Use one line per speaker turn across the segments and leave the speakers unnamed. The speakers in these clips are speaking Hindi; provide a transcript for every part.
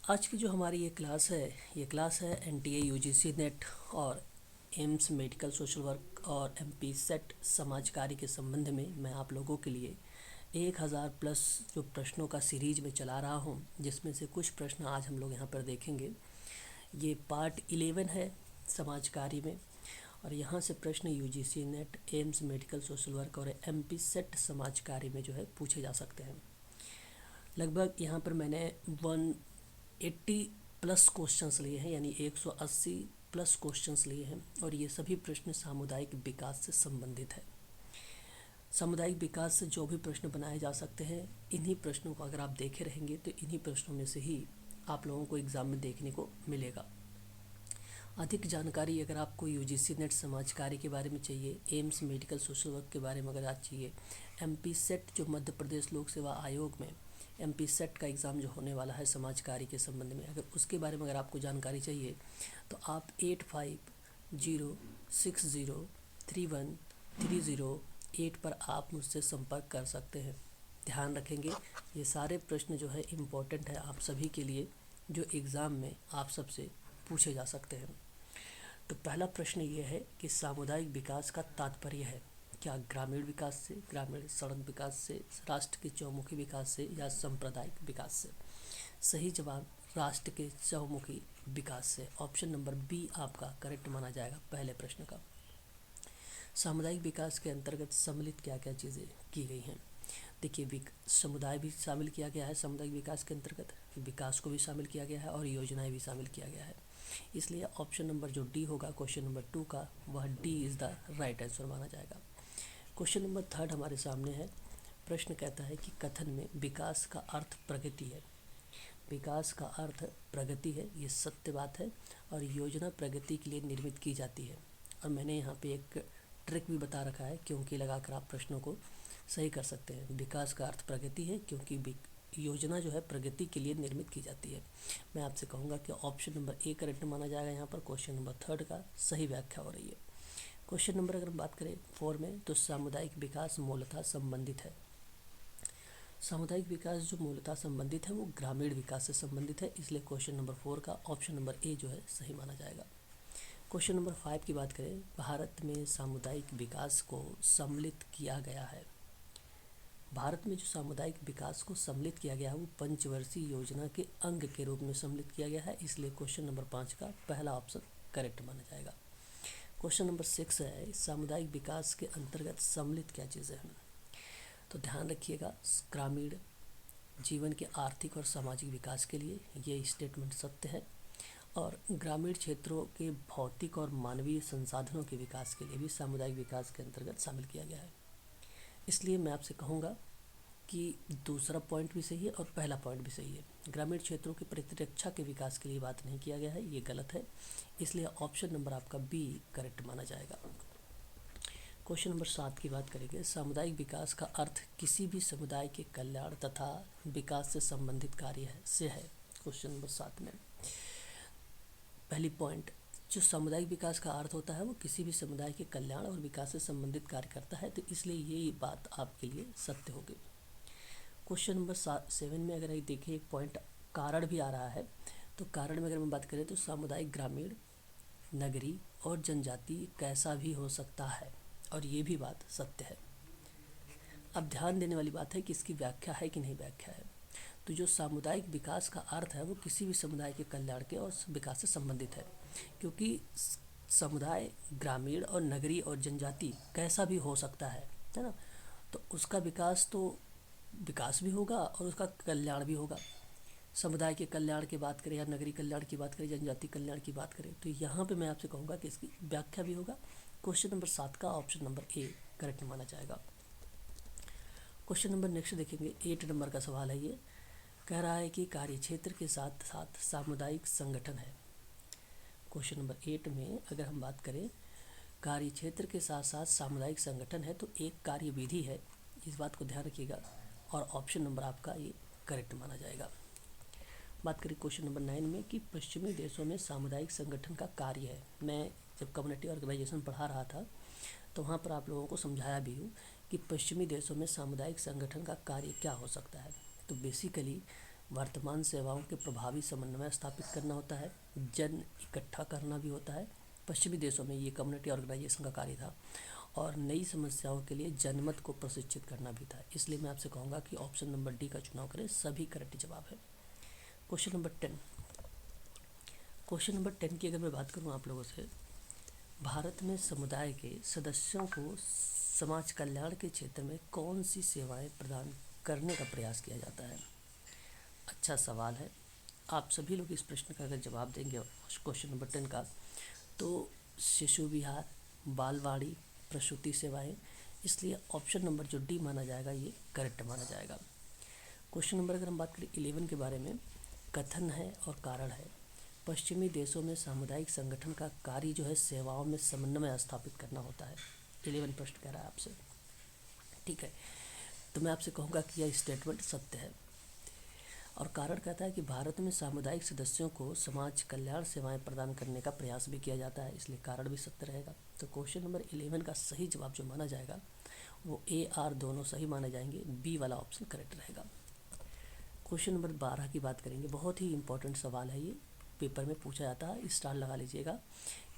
आज की जो हमारी ये क्लास है एनटीए यूजीसी नेट और एम्स मेडिकल सोशल वर्क और एमपी सेट समाज कार्य के संबंध में मैं आप लोगों के लिए 1000 प्लस जो प्रश्नों का सीरीज में चला रहा हूं, जिसमें से कुछ प्रश्न आज हम लोग यहाँ पर देखेंगे। ये पार्ट 11 है समाज कार्य में, और यहाँ से प्रश्न UGC net, AIIMS medical social work और एमपी सेट समाज कार्य में जो है पूछे जा सकते हैं। लगभग यहाँ पर मैंने 180 प्लस क्वेश्चंस लिए हैं, यानी 180 प्लस क्वेश्चंस लिए हैं, और ये सभी प्रश्न सामुदायिक विकास से संबंधित है। सामुदायिक विकास से जो भी प्रश्न बनाए जा सकते हैं, इन्हीं प्रश्नों को अगर आप देखे रहेंगे तो इन्हीं प्रश्नों में से ही आप लोगों को एग्ज़ाम में देखने को मिलेगा। अधिक जानकारी अगर आपको यूजीसी नेट समाज कार्य के बारे में चाहिए, एम्स मेडिकल सोशल वर्क के बारे में अगर आप चाहिए, एमपी सेट जो मध्य प्रदेश लोक सेवा आयोग में एमपी सेट का एग्ज़ाम जो होने वाला है समाज कार्य के संबंध में, अगर उसके बारे में अगर आपको जानकारी चाहिए तो आप 8506031308 पर आप मुझसे संपर्क कर सकते हैं। ध्यान रखेंगे, ये सारे प्रश्न जो है इम्पोर्टेंट है आप सभी के लिए, जो एग्ज़ाम में आप सबसे पूछे जा सकते हैं। तो पहला प्रश्न ये है कि सामुदायिक विकास का तात्पर्य है क्या ग्रामीण विकास से, ग्रामीण सड़क विकास से, राष्ट्र के चौमुखी विकास से या सांप्रदायिक विकास से? सही जवाब राष्ट्र के चौमुखी विकास से। ऑप्शन नंबर बी आपका करेक्ट माना जाएगा पहले प्रश्न का। सामुदायिक विकास के अंतर्गत सम्मिलित क्या क्या चीज़ें की गई हैं? देखिए, समुदाय भी शामिल किया गया है सामुदायिक विकास के अंतर्गत, विकास को भी शामिल किया गया है और योजनाएं भी शामिल किया गया है। इसलिए ऑप्शन नंबर जो डी होगा क्वेश्चन नंबर 2 का, वह D is the right answer माना जाएगा। क्वेश्चन नंबर 3 हमारे सामने है। प्रश्न कहता है कि कथन में विकास का अर्थ प्रगति है। विकास का अर्थ प्रगति है, ये सत्य बात है, और योजना प्रगति के लिए निर्मित की जाती है। और मैंने यहाँ पे एक ट्रिक भी बता रखा है, क्योंकि लगाकर आप प्रश्नों को सही कर सकते हैं। विकास का अर्थ प्रगति है क्योंकि योजना जो है प्रगति के लिए निर्मित की जाती है। मैं आपसे कहूँगा कि ऑप्शन नंबर ए करेक्ट माना जाएगा। यहाँ पर क्वेश्चन नंबर 3 का सही व्याख्या हो रही है। क्वेश्चन नंबर अगर हम बात करें 4 में, तो सामुदायिक विकास मूलतः संबंधित है। सामुदायिक विकास जो मूलतः संबंधित है वो ग्रामीण विकास से संबंधित है, इसलिए क्वेश्चन नंबर 4 का ऑप्शन नंबर ए जो है सही माना जाएगा। क्वेश्चन नंबर 5 की बात करें, भारत में सामुदायिक विकास को सम्मिलित किया गया है। भारत में जो सामुदायिक विकास को सम्मिलित किया गया है वो पंचवर्षीय योजना के अंग के रूप में सम्मिलित किया गया है, इसलिए क्वेश्चन नंबर 5 का पहला ऑप्शन करेक्ट माना जाएगा। क्वेश्चन नंबर 6 है, सामुदायिक विकास के अंतर्गत सम्मिलित क्या चीज़ें हैं? तो ध्यान रखिएगा, ग्रामीण जीवन के आर्थिक और सामाजिक विकास के लिए ये स्टेटमेंट सत्य है, और ग्रामीण क्षेत्रों के भौतिक और मानवीय संसाधनों के विकास के लिए भी सामुदायिक विकास के अंतर्गत शामिल किया गया है। इसलिए मैं आपसे कहूँगा कि दूसरा पॉइंट भी सही है और पहला पॉइंट भी सही है। ग्रामीण क्षेत्रों की प्रतिरक्षा के विकास के लिए बात नहीं किया गया है, ये गलत है, इसलिए ऑप्शन नंबर आपका बी करेक्ट माना जाएगा। क्वेश्चन नंबर 7 की बात करेंगे, सामुदायिक विकास का अर्थ किसी भी समुदाय के कल्याण तथा विकास से संबंधित कार्य है। क्वेश्चन नंबर 7 में पहली पॉइंट, जो सामुदायिक विकास का अर्थ होता है वो किसी भी समुदाय के कल्याण और विकास से संबंधित कार्य करता है, तो इसलिए ये बात आपके लिए सत्य होगी। क्वेश्चन नंबर 7 में अगर देखिए एक पॉइंट कारण भी आ रहा है, तो कारण में अगर हम बात करें तो सामुदायिक ग्रामीण, नगरी और जनजाति कैसा भी हो सकता है, और ये भी बात सत्य है। अब ध्यान देने वाली बात है कि इसकी व्याख्या है कि नहीं व्याख्या है। तो जो सामुदायिक विकास का अर्थ है वो किसी भी समुदाय के कल्याण के और विकास से संबंधित है, क्योंकि समुदाय ग्रामीण और नगरी और जनजाति कैसा भी हो सकता है ना, तो उसका विकास भी होगा और उसका कल्याण भी होगा। समुदाय के कल्याण की बात करें या नगरी कल्याण की बात करें, जनजाति कल्याण की बात करें, तो यहाँ पे मैं आपसे कहूँगा कि इसकी व्याख्या भी होगा। क्वेश्चन नंबर 7 का ऑप्शन नंबर ए करेक्ट माना जाएगा। क्वेश्चन नंबर नेक्स्ट देखेंगे, 8 नंबर का सवाल है। ये कह रहा है कि कार्य क्षेत्र के साथ साथ सामुदायिक संगठन है। क्वेश्चन नंबर 8 में अगर हम बात करें कार्य क्षेत्र के साथ साथ सामुदायिक संगठन है, तो एक कार्य विधि है, इस बात को ध्यान रखिएगा, और ऑप्शन नंबर आपका ये करेक्ट माना जाएगा। बात करें क्वेश्चन नंबर 9 में कि पश्चिमी देशों में सामुदायिक संगठन का कार्य है। मैं जब कम्युनिटी ऑर्गेनाइजेशन पढ़ा रहा था तो वहाँ पर आप लोगों को समझाया भी हूँ कि पश्चिमी देशों में सामुदायिक संगठन का कार्य क्या हो सकता है। तो बेसिकली वर्तमान सेवाओं के प्रभावी समन्वय स्थापित करना होता है, जन इकट्ठा करना भी होता है। पश्चिमी देशों में ये कम्युनिटी ऑर्गेनाइजेशन का कार्य था, और नई समस्याओं के लिए जनमत को प्रशिक्षित करना भी था। इसलिए मैं आपसे कहूँगा कि ऑप्शन नंबर डी का चुनाव करें, सभी करेक्ट जवाब है। Question number 10। क्वेश्चन नंबर 10 की अगर मैं बात करूँ आप लोगों से, भारत में समुदाय के सदस्यों को समाज कल्याण के क्षेत्र में कौन सी सेवाएं प्रदान करने का प्रयास किया जाता है? अच्छा सवाल है। आप सभी लोग इस प्रश्न का अगर जवाब देंगे क्वेश्चन नंबर 10 का, तो शिशु विहार, बालवाड़ी, प्रसूति सेवाएं, इसलिए ऑप्शन नंबर जो डी माना जाएगा ये करेक्ट माना जाएगा। क्वेश्चन नंबर अगर हम बात करें 11 के बारे में, कथन है और कारण है। पश्चिमी देशों में सामुदायिक संगठन का कार्य जो है सेवाओं में समन्वय स्थापित करना होता है। 11 प्रश्न कह रहा है आपसे, ठीक है। तो मैं आपसे कहूँगा कि यह स्टेटमेंट सत्य है। और कारण कहता है कि भारत में सामुदायिक सदस्यों को समाज कल्याण सेवाएं प्रदान करने का प्रयास भी किया जाता है, इसलिए कारण भी सत्य रहेगा। तो क्वेश्चन नंबर 11 का सही जवाब जो माना जाएगा वो ए आर दोनों सही माने जाएंगे, बी वाला ऑप्शन करेक्ट रहेगा। क्वेश्चन नंबर 12 की बात करेंगे, बहुत ही इंपॉर्टेंट सवाल है ये, पेपर में पूछा जाता है, स्टार लगा लीजिएगा।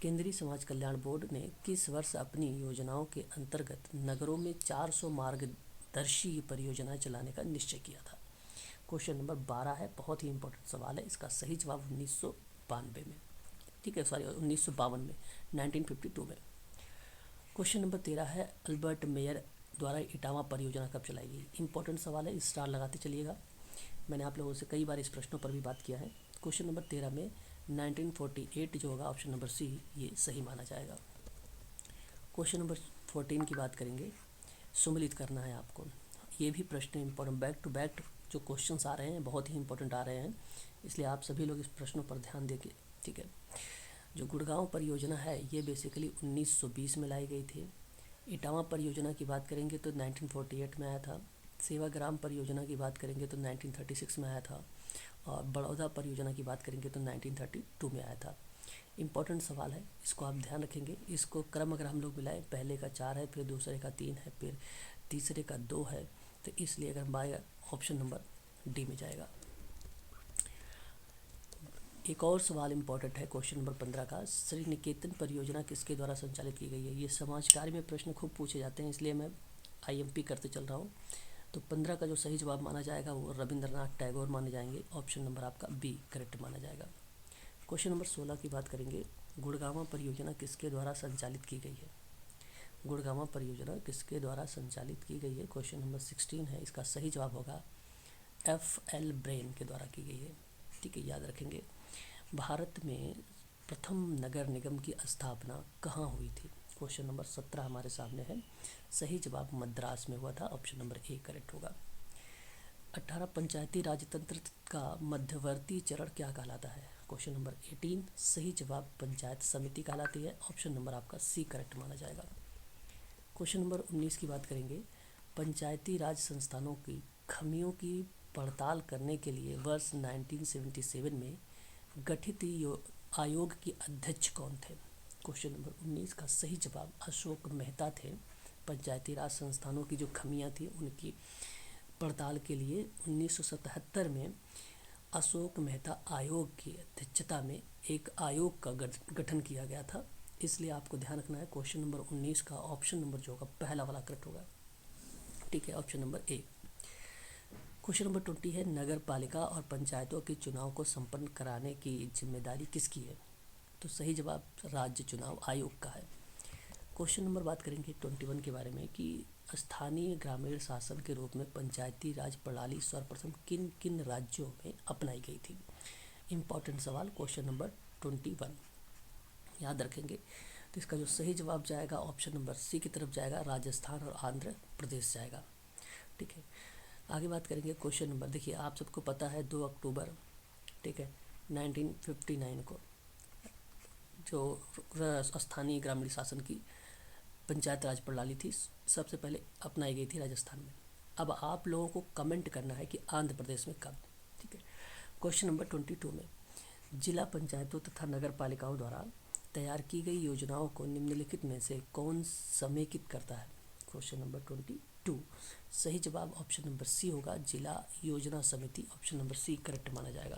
केंद्रीय समाज कल्याण बोर्ड ने किस वर्ष अपनी योजनाओं के अंतर्गत नगरों में 400 मार्गदर्शी परियोजनाएं चलाने का निश्चय किया था? क्वेश्चन नंबर 12 है, बहुत ही इंपॉर्टेंट सवाल है। इसका सही जवाब 1992 में, ठीक है, सॉरी 1952 में, 1952 में। क्वेश्चन नंबर 13 है, अल्बर्ट मेयर द्वारा इटावा परियोजना कब चलाई गई? इंपॉर्टेंट सवाल है, स्टार लगाते चलिएगा। मैंने आप लोगों से कई बार इस प्रश्नों पर भी बात किया है। क्वेश्चन नंबर 13 में 1948 जो होगा ऑप्शन नंबर सी ये सही माना जाएगा। क्वेश्चन नंबर 14 की बात करेंगे, सम्मिलित करना है आपको। ये भी प्रश्न इंपॉर्टेंट, बैक टू बैक जो क्वेश्चंस आ रहे हैं बहुत ही इंपॉर्टेंट आ रहे हैं, इसलिए आप सभी लोग इस प्रश्नों पर ध्यान देंगे, ठीक है। जो गुड़गांव परियोजना है ये बेसिकली 1920 में लाई गई थी। इटावा परियोजना की बात करेंगे तो 1948 में आया था। सेवाग्राम परियोजना की बात करेंगे तो 1936 में आया था। और बड़ौदा परियोजना की बात करेंगे तो 1932 में आया था। इम्पॉर्टेंट सवाल है, इसको आप ध्यान रखेंगे। इसको क्रम अगर हम लोग मिलाएं, पहले का 4 है, फिर दूसरे का 3 है, फिर तीसरे का 2 है, तो इसलिए अगर बाय ऑप्शन नंबर डी में जाएगा। एक और सवाल इम्पॉर्टेंट है क्वेश्चन नंबर 15 का, श्री निकेतन परियोजना किसके द्वारा संचालित की गई है? ये समाज कार्य में प्रश्न खूब पूछे जाते हैं, इसलिए मैं IMP करते चल रहा हूँ। तो 15 का जो सही जवाब माना जाएगा वो रविंद्रनाथ टैगोर माने जाएंगे, ऑप्शन नंबर आपका बी करेक्ट माना जाएगा। क्वेश्चन नंबर 16 की बात करेंगे, गुड़गांवा परियोजना किसके द्वारा संचालित की गई है? गुड़गांवा परियोजना किसके द्वारा संचालित की गई है? क्वेश्चन नंबर 16 है, इसका सही जवाब होगा FL ब्रेन के द्वारा की गई है, ठीक है, याद रखेंगे। भारत में प्रथम नगर निगम की स्थापना कहाँ हुई थी? क्वेश्चन नंबर 17 हमारे सामने है, सही जवाब मद्रास में हुआ था, ऑप्शन नंबर ए करेक्ट होगा। 18 पंचायती राज तंत्र का मध्यवर्ती चरण क्या कहलाता है? क्वेश्चन नंबर 18 सही जवाब पंचायत समिति कहलाती है, ऑप्शन नंबर आपका सी करेक्ट माना जाएगा। क्वेश्चन नंबर 19 की बात करेंगे, पंचायती राज संस्थानों की खामियों की पड़ताल करने के लिए वर्ष 1977 में गठित आयोग के अध्यक्ष कौन थे? क्वेश्चन नंबर 19 का सही जवाब अशोक मेहता थे। पंचायती राज संस्थानों की जो खामियां थी उनकी पड़ताल के लिए 1977 में अशोक मेहता आयोग की अध्यक्षता में एक आयोग का गठन किया गया था, इसलिए आपको ध्यान रखना है। क्वेश्चन नंबर 19 का ऑप्शन नंबर जो होगा पहला वाला करेक्ट होगा, ठीक है, option number A. Question number 20 है, नगर पालिका और पंचायतों के चुनाव को संपन्न कराने की जिम्मेदारी किसकी है? तो सही जवाब राज्य चुनाव आयोग का है। क्वेश्चन नंबर बात करेंगे 21 के बारे में कि स्थानीय ग्रामीण शासन के रूप में पंचायती राज प्रणाली सर्वप्रथम किन किन राज्यों में अपनाई गई थी? इम्पॉर्टेंट सवाल क्वेश्चन नंबर 21 याद रखेंगे। तो इसका जो सही जवाब जाएगा ऑप्शन नंबर सी की तरफ जाएगा, राजस्थान और आंध्र प्रदेश जाएगा, ठीक है। आगे बात करेंगे क्वेश्चन नंबर, देखिए आप सबको पता है 2 अक्टूबर, ठीक है, 1959 को जो स्थानीय ग्रामीण शासन की पंचायत राज प्रणाली थी सबसे पहले अपनाई गई थी राजस्थान में। अब आप लोगों को कमेंट करना है कि आंध्र प्रदेश में कब, ठीक है। क्वेश्चन नंबर 22 में जिला पंचायतों तथा नगर पालिकाओं द्वारा तैयार की गई योजनाओं को निम्नलिखित में से कौन समेकित करता है? Question number two. सही जवाब ऑप्शन नंबर सी होगा, जिला योजना समिति। ऑप्शन नंबर सी करेक्ट माना जाएगा।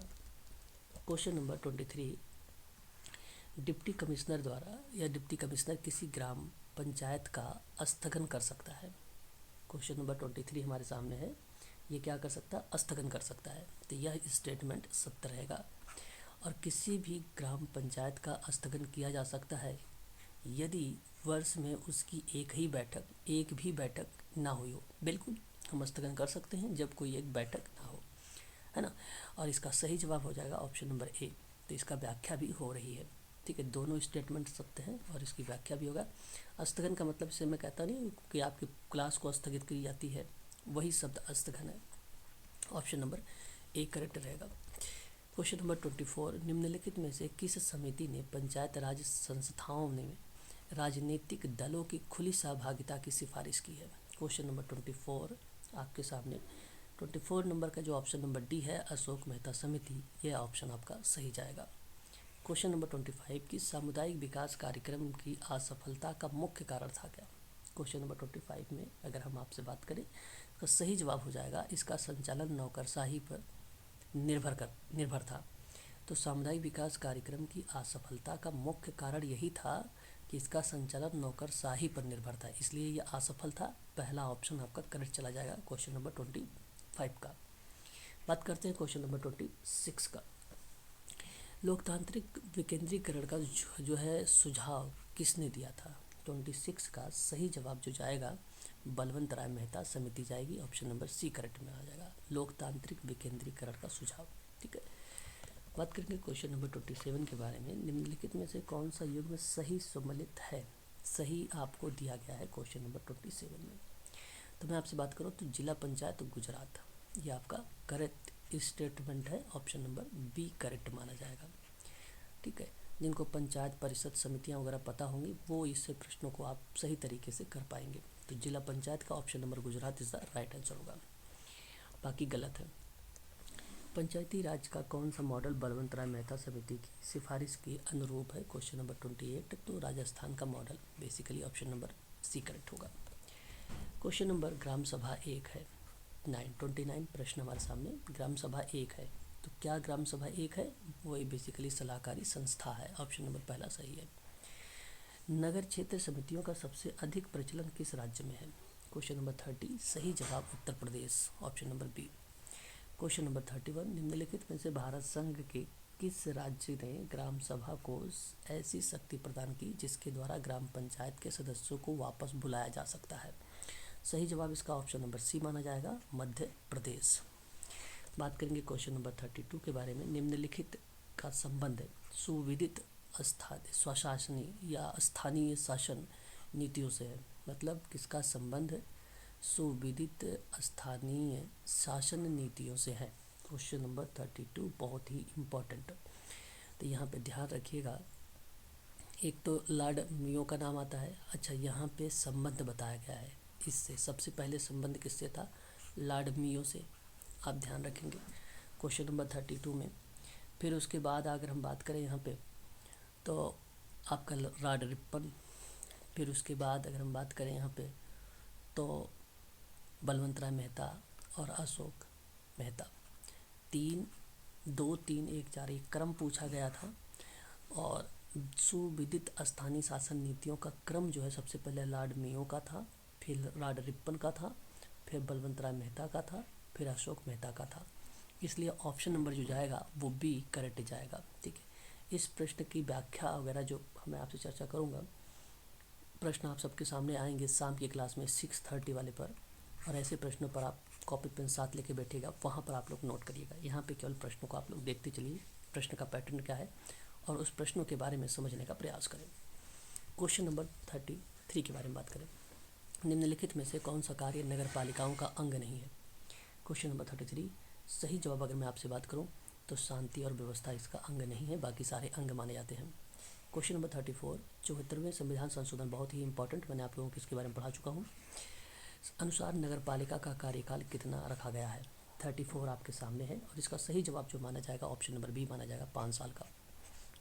क्वेश्चन नंबर 23, डिप्टी कमिश्नर द्वारा या डिप्टी कमिश्नर किसी ग्राम पंचायत का स्थगन कर सकता है। क्वेश्चन नंबर 23 हमारे सामने है, ये क्या कर सकता है, स्थगन कर सकता है। तो यह स्टेटमेंट सत्य रहेगा। और किसी भी ग्राम पंचायत का स्थगन किया जा सकता है यदि वर्ष में उसकी एक भी बैठक ना हुई हो। बिल्कुल हम स्थगन कर सकते हैं जब कोई एक बैठक ना हो, है ना। और इसका सही जवाब हो जाएगा ऑप्शन नंबर ए। तो इसका व्याख्या भी हो रही है, ठीक है। दोनों स्टेटमेंट सत्य हैं और इसकी व्याख्या भी होगा। स्थगन का मतलब इसे मैं कहता नहीं कि आपकी क्लास को स्थगित की जाती है, वही शब्द स्थगन है। ऑप्शन नंबर ए करेक्ट रहेगा। क्वेश्चन नंबर 24, निम्नलिखित में से किस समिति ने पंचायत राज संस्थाओं में राजनीतिक दलों की खुली सहभागिता की सिफारिश की है। क्वेश्चन नंबर 24 आपके सामने। 24 नंबर का जो ऑप्शन नंबर डी है, अशोक मेहता समिति, यह ऑप्शन आपका सही जाएगा। क्वेश्चन नंबर 25 की सामुदायिक विकास कार्यक्रम की असफलता का मुख्य कारण था क्या। क्वेश्चन नंबर 25 में अगर हम आपसे बात करें तो सही जवाब हो जाएगा, इसका संचालन नौकरशाही पर निर्भर था। तो सामुदायिक विकास कार्यक्रम की असफलता का मुख्य कारण यही था कि इसका संचालन नौकरशाही पर निर्भर था, इसलिए यह असफल था। पहला ऑप्शन आपका करेक्ट चला जाएगा क्वेश्चन नंबर 25 का। बात करते हैं क्वेश्चन नंबर 26 का। लोकतांत्रिक विकेंद्रीकरण का जो है सुझाव किसने दिया था। 26 का सही जवाब जो जाएगा बलवंत राय मेहता समिति जाएगी। ऑप्शन नंबर सी करेक्ट में आ जाएगा, लोकतांत्रिक विकेंद्रीकरण का सुझाव, ठीक है। बात करेंगे क्वेश्चन नंबर 27 के बारे में। निम्नलिखित में से कौन सा युग्म सही सम्मिलित है। सही आपको दिया गया है क्वेश्चन नंबर 27 में। तो मैं आपसे बात करूँ तो जिला पंचायत गुजरात, ये आपका करेक्ट स्टेटमेंट है। ऑप्शन नंबर बी करेक्ट माना जाएगा, ठीक है। जिनको पंचायत परिषद समितियां वगैरह पता होंगी वो इस प्रश्नों को आप सही तरीके से कर पाएंगे। तो जिला पंचायत का option number Gujarat is the right answer होगा, बाकी गलत है। पंचायती राज का कौन सा मॉडल बलवंत राय मेहता समिति की सिफारिश के अनुरूप है। क्वेश्चन नंबर 28, तो राजस्थान का model basically option number C correct होगा। क्वेश्चन नंबर ग्राम सभा 1 है, 29 प्रश्न हमारे सामने। ग्राम सभा 1 है, तो क्या ग्राम सभा 1 है, वो बेसिकली सलाहकारी संस्था है। ऑप्शन नंबर पहला सही है। नगर क्षेत्र समितियों का सबसे अधिक प्रचलन किस राज्य में है। क्वेश्चन नंबर 30 सही जवाब Uttar Pradesh. Option number B. Question number 31, निम्नलिखित में से भारत संघ के किस राज्य ने ग्राम सभा को ऐसी शक्ति प्रदान की जिसके द्वारा ग्राम पंचायत के सदस्यों को वापस बुलाया जा सकता है। सही जवाब इसका ऑप्शन नंबर सी माना जाएगा, मध्य प्रदेश। बात करेंगे क्वेश्चन नंबर 32 के बारे में। निम्नलिखित का संबंध सुविदित स्वशासनी या स्थानीय शासन नीतियों से है। मतलब किसका संबंध सुविदित स्थानीय शासन नीतियों से है। क्वेश्चन नंबर 32 बहुत ही इम्पोर्टेंट। तो यहाँ पे ध्यान रखिएगा, एक तो लॉर्ड मियो का नाम आता है। अच्छा, यहाँ पे संबंध बताया गया है इससे। सबसे पहले संबंध किससे था, लॉर्ड मियो से, आप ध्यान रखेंगे क्वेश्चन नंबर 32 में। फिर उसके बाद अगर हम बात करें यहाँ पे तो आपका लॉर्ड रिपन। फिर उसके बाद अगर हम बात करें यहाँ पे तो बलवंत राय मेहता और अशोक मेहता। 3, 2, 3, 1, 4 एक क्रम पूछा गया था। और सुविदित स्थानीय शासन नीतियों का क्रम जो है सबसे पहले लॉर्ड मेयो का था, फिर लॉर्ड रिपन का था, फिर बलवंत राय मेहता का था, फिर अशोक मेहता का था। इसलिए ऑप्शन नंबर जो जाएगा वो बी करेक्ट जाएगा, ठीक है। इस प्रश्न की व्याख्या वगैरह जो मैं आपसे चर्चा करूँगा, प्रश्न आप सबके सामने आएंगे शाम की क्लास में 6:30 वाले पर। और ऐसे प्रश्नों पर आप कॉपी पेन साथ लेके बैठिएगा, वहाँ पर आप लोग नोट करिएगा। यहाँ पे केवल प्रश्नों को आप लोग देखते चलिए, प्रश्न का पैटर्न क्या है, और उस प्रश्नों के बारे में समझने का प्रयास करें। क्वेश्चन नंबर 33 के बारे में बात करें। निम्नलिखित में से कौन सा कार्य नगर पालिकाओं का अंग नहीं है। क्वेश्चन नंबर 33 सही जवाब अगर मैं आपसे बात करूँ तो शांति और व्यवस्था इसका अंग नहीं है, बाकी सारे अंग माने जाते हैं। क्वेश्चन नंबर 34, 74वें संविधान संशोधन बहुत ही इंपॉर्टेंट, मैंने आप लोगों को इसके बारे में पढ़ा चुका हूँ। अनुसार नगर पालिका का कार्यकाल कितना रखा गया है। 34 आपके सामने है और इसका सही जवाब जो माना जाएगा ऑप्शन नंबर बी माना जाएगा, 5 साल का,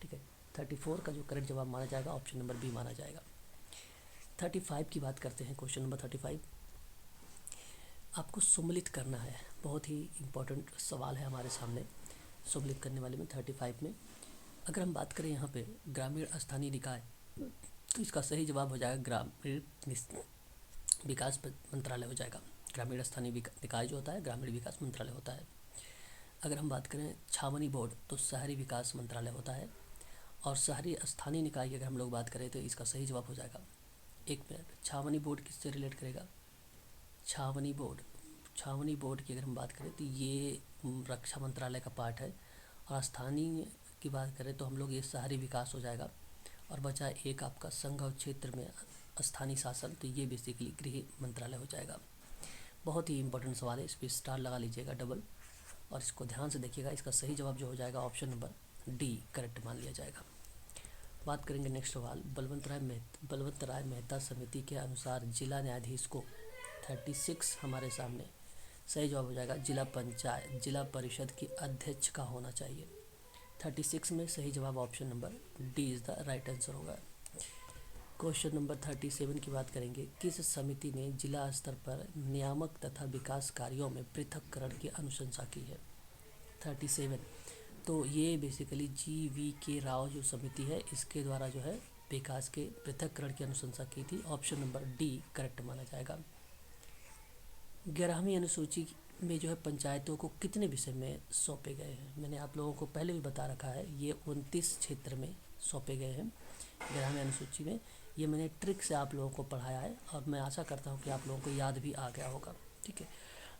ठीक है। 34 का जो करेक्ट जवाब माना जाएगा ऑप्शन नंबर बी माना जाएगा। 35 की बात करते हैं। क्वेश्चन नंबर 35, आपको सम्मिलित करना है। बहुत ही इम्पोर्टेंट सवाल है हमारे सामने सम्मिलित करने वाले में 35 में। अगर हम बात करें यहाँ पे ग्रामीण स्थानीय निकाय, तो इसका सही जवाब हो जाएगा ग्रामीण विकास मंत्रालय हो जाएगा। ग्रामीण स्थानीय निकाय जो होता है ग्रामीण विकास मंत्रालय होता है। अगर हम बात करें छावनी बोर्ड, तो शहरी विकास मंत्रालय होता है। और शहरी स्थानीय निकाय की अगर हम लोग बात करें तो इसका सही जवाब हो जाएगा, एक मिनट, छावनी बोर्ड किससे रिलेट करेगा? छावनी बोर्ड की अगर हम बात करें तो ये रक्षा मंत्रालय का पार्ट है। और स्थानीय की बात करें तो हम लोग ये शहरी विकास हो जाएगा। और बचा एक आपका संघ और क्षेत्र में स्थानीय शासन, तो ये बेसिकली गृह मंत्रालय हो जाएगा। बहुत ही इंपॉर्टेंट सवाल है, इस पर स्टार लगा लीजिएगा डबल, और इसको ध्यान से देखिएगा। इसका सही जवाब जो हो जाएगा ऑप्शन नंबर डी करेक्ट मान लिया जाएगा। बात करेंगे नेक्स्ट सवाल, बलवंत राय मेहता समिति के अनुसार जिला न्यायाधीश को 36 हमारे सामने सही जवाब हो जाएगा जिला परिषद की अध्यक्ष का होना चाहिए। 36 में सही जवाब option number D is the right answer होगा। क्वेश्चन नंबर 37 की बात करेंगे, किस समिति ने जिला स्तर पर नियामक तथा विकास कार्यों में पृथक्करण की अनुशंसा की है? 37, तो ये बेसिकली GVK राव जो समिति है इसके द्वारा जो है विकास के पृथक्करण की अनुशंसा की थी। ऑप्शन नंबर डी करेक्ट माना जाएगा। 11वीं अनुसूची में जो है पंचायतों को कितने विषय में सौंपे गए हैं? मैंने आप लोगों को पहले भी बता रखा है, ये 29 क्षेत्र में सौंपे गए हैं 11वीं अनुसूची में। ये मैंने ट्रिक से आप लोगों को पढ़ाया है और मैं आशा करता हूँ कि आप लोगों को याद भी आ गया होगा। ठीक है,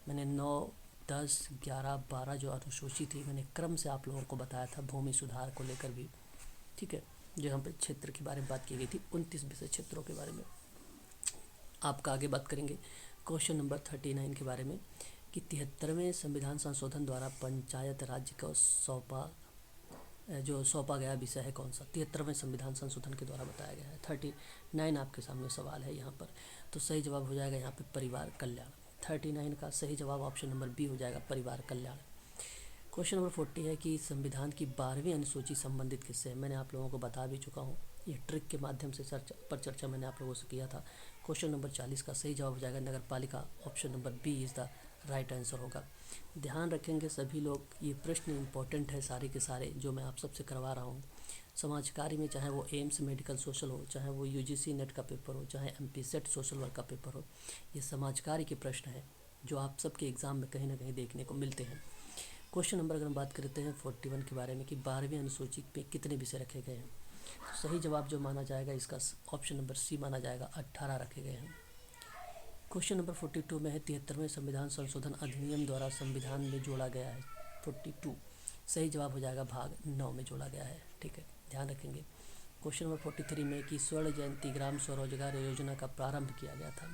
मैंने 9, 10, 11, 12 जो अनुसूची थी मैंने क्रम से आप लोगों को बताया था, भूमि सुधार को लेकर भी। ठीक है, जो यहाँ पे क्षेत्र के बारे में बात की गई थी 29 विषय क्षेत्रों के बारे में। आपका आगे बात करेंगे क्वेश्चन नंबर 39 के बारे में कि 73वें संविधान संशोधन द्वारा पंचायत राज्य को सौंपा गया विषय है कौन सा? 73वें संविधान संशोधन के द्वारा बताया गया है। 39 आपके सामने सवाल है यहाँ पर, तो सही जवाब हो जाएगा यहाँ पे परिवार कल्याण। 39 का सही जवाब ऑप्शन नंबर बी हो जाएगा परिवार कल्याण। क्वेश्चन नंबर 40 है कि संविधान की 12वीं अनुसूची संबंधित किससे है? मैंने आप लोगों को बता भी चुका हूँ, ये ट्रिक के माध्यम से चर्चा मैंने आप लोगों से किया था। क्वेश्चन नंबर 40 का सही जवाब हो जाएगा nagar palika. Option number B is the right answer होगा। ध्यान रखेंगे सभी लोग, ये प्रश्न इंपॉर्टेंट है सारे के सारे जो मैं आप सबसे करवा रहा हूँ। समाज कार्य में चाहे वो एम्स मेडिकल सोशल हो, चाहे वो UGC नेट का पेपर हो, चाहे MP सेट सोशल वर्क का पेपर हो, ये समाज कार्य के प्रश्न हैं जो आप सबके एग्ज़ाम में कहीं ना कहीं देखने को मिलते हैं। क्वेश्चन नंबर अगर हम बात करते हैं 41 के बारे में कि 12वीं अनुसूची में कितने विषय रखे गए हैं, तो सही जवाब जो माना जाएगा इसका ऑप्शन नंबर सी माना जाएगा, 18 रखे गए हैं। क्वेश्चन नंबर 42 में है 73वें संविधान संशोधन अधिनियम द्वारा संविधान में जोड़ा गया है 42, सही जवाब हो जाएगा भाग 9 में जोड़ा गया है। ठीक है, ध्यान रखेंगे। क्वेश्चन नंबर 43 में कि स्वर्ण जयंती ग्राम स्वरोजगार योजना का प्रारंभ किया गया था।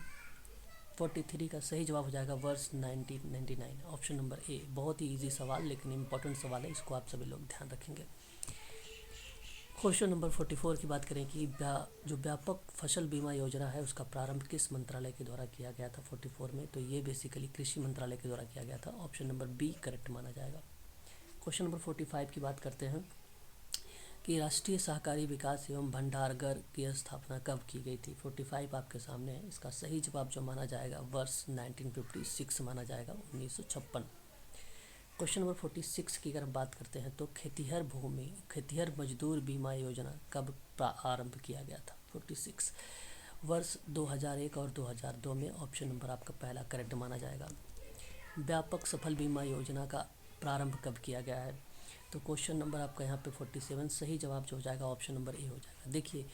43 का सही जवाब हो जाएगा वर्ष 1999, ऑप्शन नंबर ए। बहुत ही इजी सवाल लेकिन इंपॉर्टेंट सवाल है, इसको आप सभी लोग ध्यान रखेंगे। क्वेश्चन नंबर 44 की बात करें कि जो व्यापक फसल बीमा योजना है उसका प्रारंभ किस मंत्रालय के द्वारा किया गया था 44 में, तो ये बेसिकली कृषि मंत्रालय के द्वारा किया गया था। ऑप्शन नंबर बी करेक्ट माना जाएगा। क्वेश्चन नंबर 45 की बात करते हैं कि राष्ट्रीय सहकारी विकास एवं भंडारघर की स्थापना कब की गई थी। 45 आपके सामने है, इसका सही जवाब जो माना जाएगा वर्ष 1956 माना जाएगा, 1956। क्वेश्चन नंबर 46 की अगर हम बात करते हैं तो खेतिहर मजदूर बीमा योजना कब प्रारंभ किया गया था। 46 वर्ष 2001 और 2002 में, ऑप्शन नंबर आपका पहला करेक्ट माना जाएगा। व्यापक सफल बीमा योजना का प्रारंभ कब किया गया है, तो क्वेश्चन नंबर आपका यहाँ पे 47 सही जवाब जो हो जाएगा ऑप्शन नंबर ए हो जाएगा। देखिए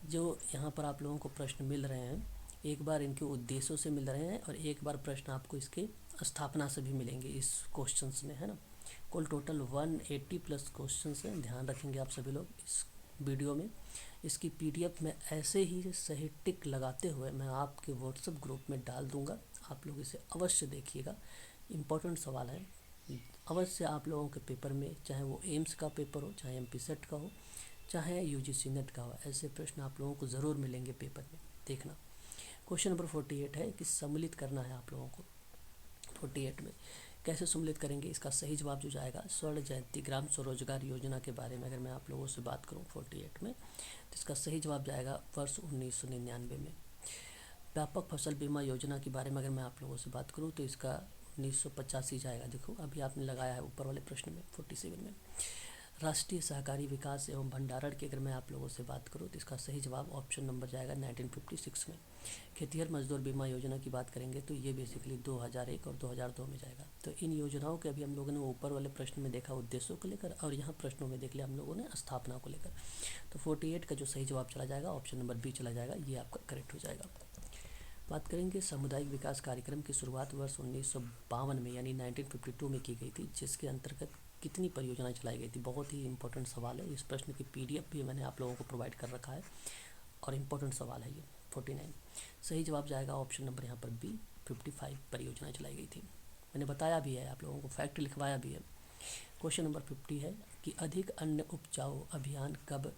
जो यहाँ पर आप लोगों को प्रश्न मिल रहे हैं, एक बार इनके उद्देश्यों से मिल रहे हैं और एक बार प्रश्न आपको इसके स्थापना से भी मिलेंगे इस क्वेश्चंस में, है ना। कुल टोटल 180 प्लस क्वेश्चंस हैं, ध्यान रखेंगे आप सभी लोग। इस वीडियो में इसकी PDF में ऐसे ही सही टिक लगाते हुए मैं आपके WhatsApp ग्रुप में डाल दूंगा, आप लोग इसे अवश्य देखिएगा। इम्पोर्टेंट सवाल है, अवश्य आप लोगों के पेपर में, चाहे वो एम्स का पेपर हो, चाहे MP सेट का हो, चाहे UGC नेट का हो, ऐसे प्रश्न आप लोगों को ज़रूर मिलेंगे पेपर में, देखना। क्वेश्चन नंबर 48 है कि सम्मिलित करना है आप लोगों को। 48 में कैसे सम्मिलित करेंगे, इसका सही जवाब जो जाएगा स्वर्ण जयंती ग्राम स्वरोजगार योजना के बारे में अगर मैं आप लोगों से बात करूं 48 में, तो इसका सही जवाब जाएगा वर्ष 1999 में। व्यापक फसल बीमा योजना के बारे में अगर मैं आप लोगों से बात करूं तो इसका 1985 जाएगा। देखो अभी आपने लगाया है ऊपर वाले प्रश्न में 47 में। राष्ट्रीय सहकारी विकास एवं भंडारण की अगर मैं आप लोगों से बात करूं तो इसका सही जवाब ऑप्शन नंबर जाएगा 1956 में। खेतिहर मजदूर बीमा योजना की बात करेंगे तो ये बेसिकली 2001 और 2002 में जाएगा। तो इन योजनाओं के अभी हम लोगों ने ऊपर वाले प्रश्न में देखा उद्देश्यों को लेकर, और यहाँ प्रश्नों में देख लिया हम लोगों ने स्थापना को लेकर। तो 48 का जो सही जवाब चला जाएगा ऑप्शन नंबर बी चला जाएगा, ये आपका करेक्ट हो जाएगा। बात करेंगे सामुदायिक विकास कार्यक्रम की शुरुआत वर्ष 1952 में यानी 1952 में की गई थी, जिसके अंतर्गत कितनी परियोजनाएं चलाई गई थी। बहुत ही इंपॉर्टेंट सवाल है। इस प्रश्न की PDF भी मैंने आप लोगों को प्रोवाइड कर रखा है और इम्पोर्टेंट सवाल है ये। 49 सही जवाब जाएगा ऑप्शन नंबर यहाँ पर बी, 55 परियोजनाएं चलाई गई थी। मैंने बताया भी है, आप लोगों को फैक्ट लिखवाया भी है। क्वेश्चन नंबर 50 है कि अधिक अन्न उपजाऊ अभियान कब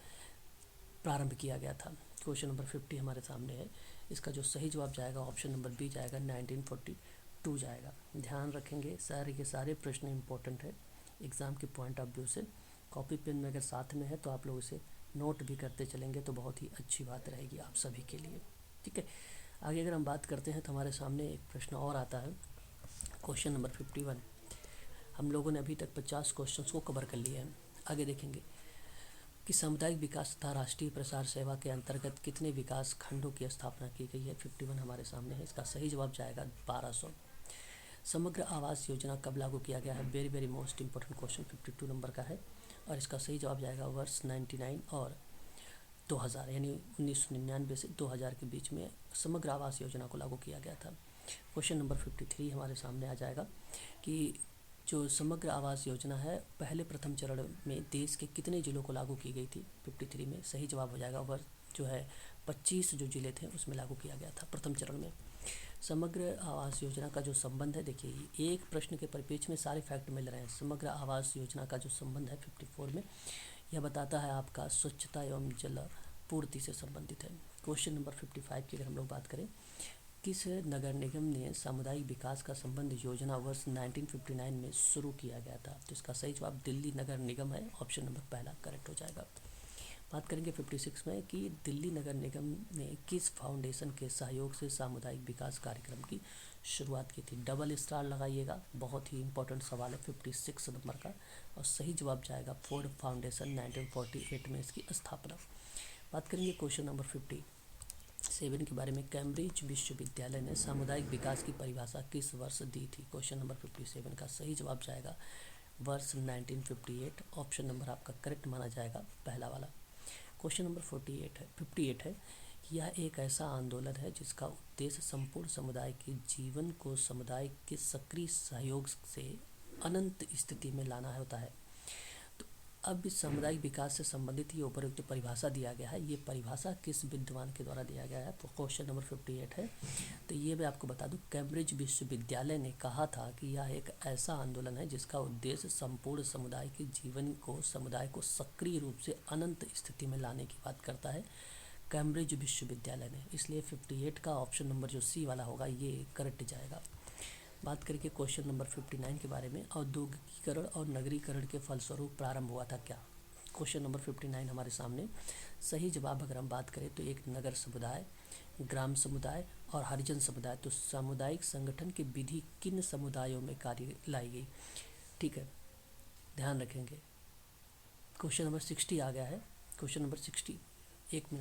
प्रारंभ किया गया था। क्वेश्चन नंबर 50 हमारे सामने है। इसका जो सही जवाब जाएगा ऑप्शन नंबर बी जाएगा, 1942 जाएगा। ध्यान रखेंगे सर, ये सारे प्रश्न इंपॉर्टेंट है एग्ज़ाम के पॉइंट ऑफ व्यू से। कॉपी पेन में अगर साथ में है तो आप लोग इसे नोट भी करते चलेंगे तो बहुत ही अच्छी बात रहेगी आप सभी के लिए। ठीक है, आगे अगर हम बात करते हैं तो हमारे सामने एक प्रश्न और आता है। Question number 51। हम लोगों ने अभी तक 50 क्वेश्चन को कवर कर लिए हैं। आगे देखेंगे कि सामुदायिक विकास तथा राष्ट्रीय प्रसार सेवा के अंतर्गत कितने विकास खंडों की स्थापना की गई है। 51 हमारे सामने है। इसका सही जवाब जाएगा 1200। समग्र आवास योजना कब लागू किया गया है। Very very most important question 52 number का है और इसका सही जवाब जाएगा वर्ष 99 और 2000 यानी 1999 से 2000 के बीच में समग्र आवास योजना को लागू किया गया था। क्वेश्चन नंबर 53 हमारे सामने आ जाएगा कि जो समग्र आवास योजना है पहले प्रथम चरण में देश के कितने जिलों को लागू की गई थी। 53 में सही जवाब हो जाएगा वर्ष जो है 25 जो जिले थे उसमें लागू किया गया था प्रथम चरण में। समग्र आवास योजना का जो संबंध है, देखिए एक प्रश्न के परिप्रेक्ष्य में सारे फैक्ट मिल रहे हैं। समग्र आवास योजना का जो संबंध है 54 में, यह बताता है आपका स्वच्छता एवं जल पूर्ति से संबंधित है। क्वेश्चन नंबर 55 की अगर हम लोग बात करें, किस नगर निगम ने सामुदायिक विकास का संबंध योजना वर्ष 1959 में शुरू किया गया था। तो इसका सही जवाब दिल्ली नगर निगम है, ऑप्शन नंबर पहला करेक्ट हो जाएगा। बात करेंगे 56 में कि दिल्ली नगर निगम ने किस फाउंडेशन के सहयोग से सामुदायिक विकास कार्यक्रम की शुरुआत की थी। डबल स्टार लगाइएगा, बहुत ही इंपॉर्टेंट सवाल है 56 नंबर का और सही जवाब जाएगा फोर्ड फाउंडेशन, 1948 में इसकी स्थापना। बात करेंगे क्वेश्चन नंबर 57 के बारे में। कैम्ब्रिज विश्वविद्यालय ने सामुदायिक विकास की परिभाषा किस वर्ष दी थी। क्वेश्चन नंबर 57 का सही जवाब जाएगा वर्ष 1958, ऑप्शन नंबर आपका करेक्ट माना जाएगा पहला वाला। क्वेश्चन नंबर 58 है यह एक ऐसा आंदोलन है जिसका उद्देश्य संपूर्ण समुदाय के जीवन को समुदाय के सक्रिय सहयोग से अनंत स्थिति में लाना होता है। तो अब इस सामुदायिक विकास से संबंधित ये उपयुक्त परिभाषा दिया गया है। ये परिभाषा किस विद्वान के द्वारा दिया गया है। तो क्वेश्चन नंबर 58 है, तो ये मैं आपको बता दूं, कैम्ब्रिज विश्वविद्यालय ने कहा था कि यह एक ऐसा आंदोलन है जिसका उद्देश्य संपूर्ण समुदाय के जीवन को समुदाय को सक्रिय रूप से अनंत स्थिति में लाने की बात करता है कैम्ब्रिज विश्वविद्यालय ने। इसलिए 58 का ऑप्शन नंबर जो सी वाला होगा ये करेक्ट जाएगा। बात करके क्वेश्चन नंबर 59 के बारे में, औद्योगिकीकरण और नगरीकरण के फलस्वरूप प्रारंभ हुआ था क्या। क्वेश्चन नंबर 59 हमारे सामने। सही जवाब अगर हम बात करें तो एक नगर समुदाय, ग्राम समुदाय और हरिजन समुदाय। तो सामुदायिक संगठन की विधि किन समुदायों में कार्य लाई गई। ठीक है, ध्यान रखेंगे। क्वेश्चन नंबर 60 आ गया है। क्वेश्चन नंबर 60, एक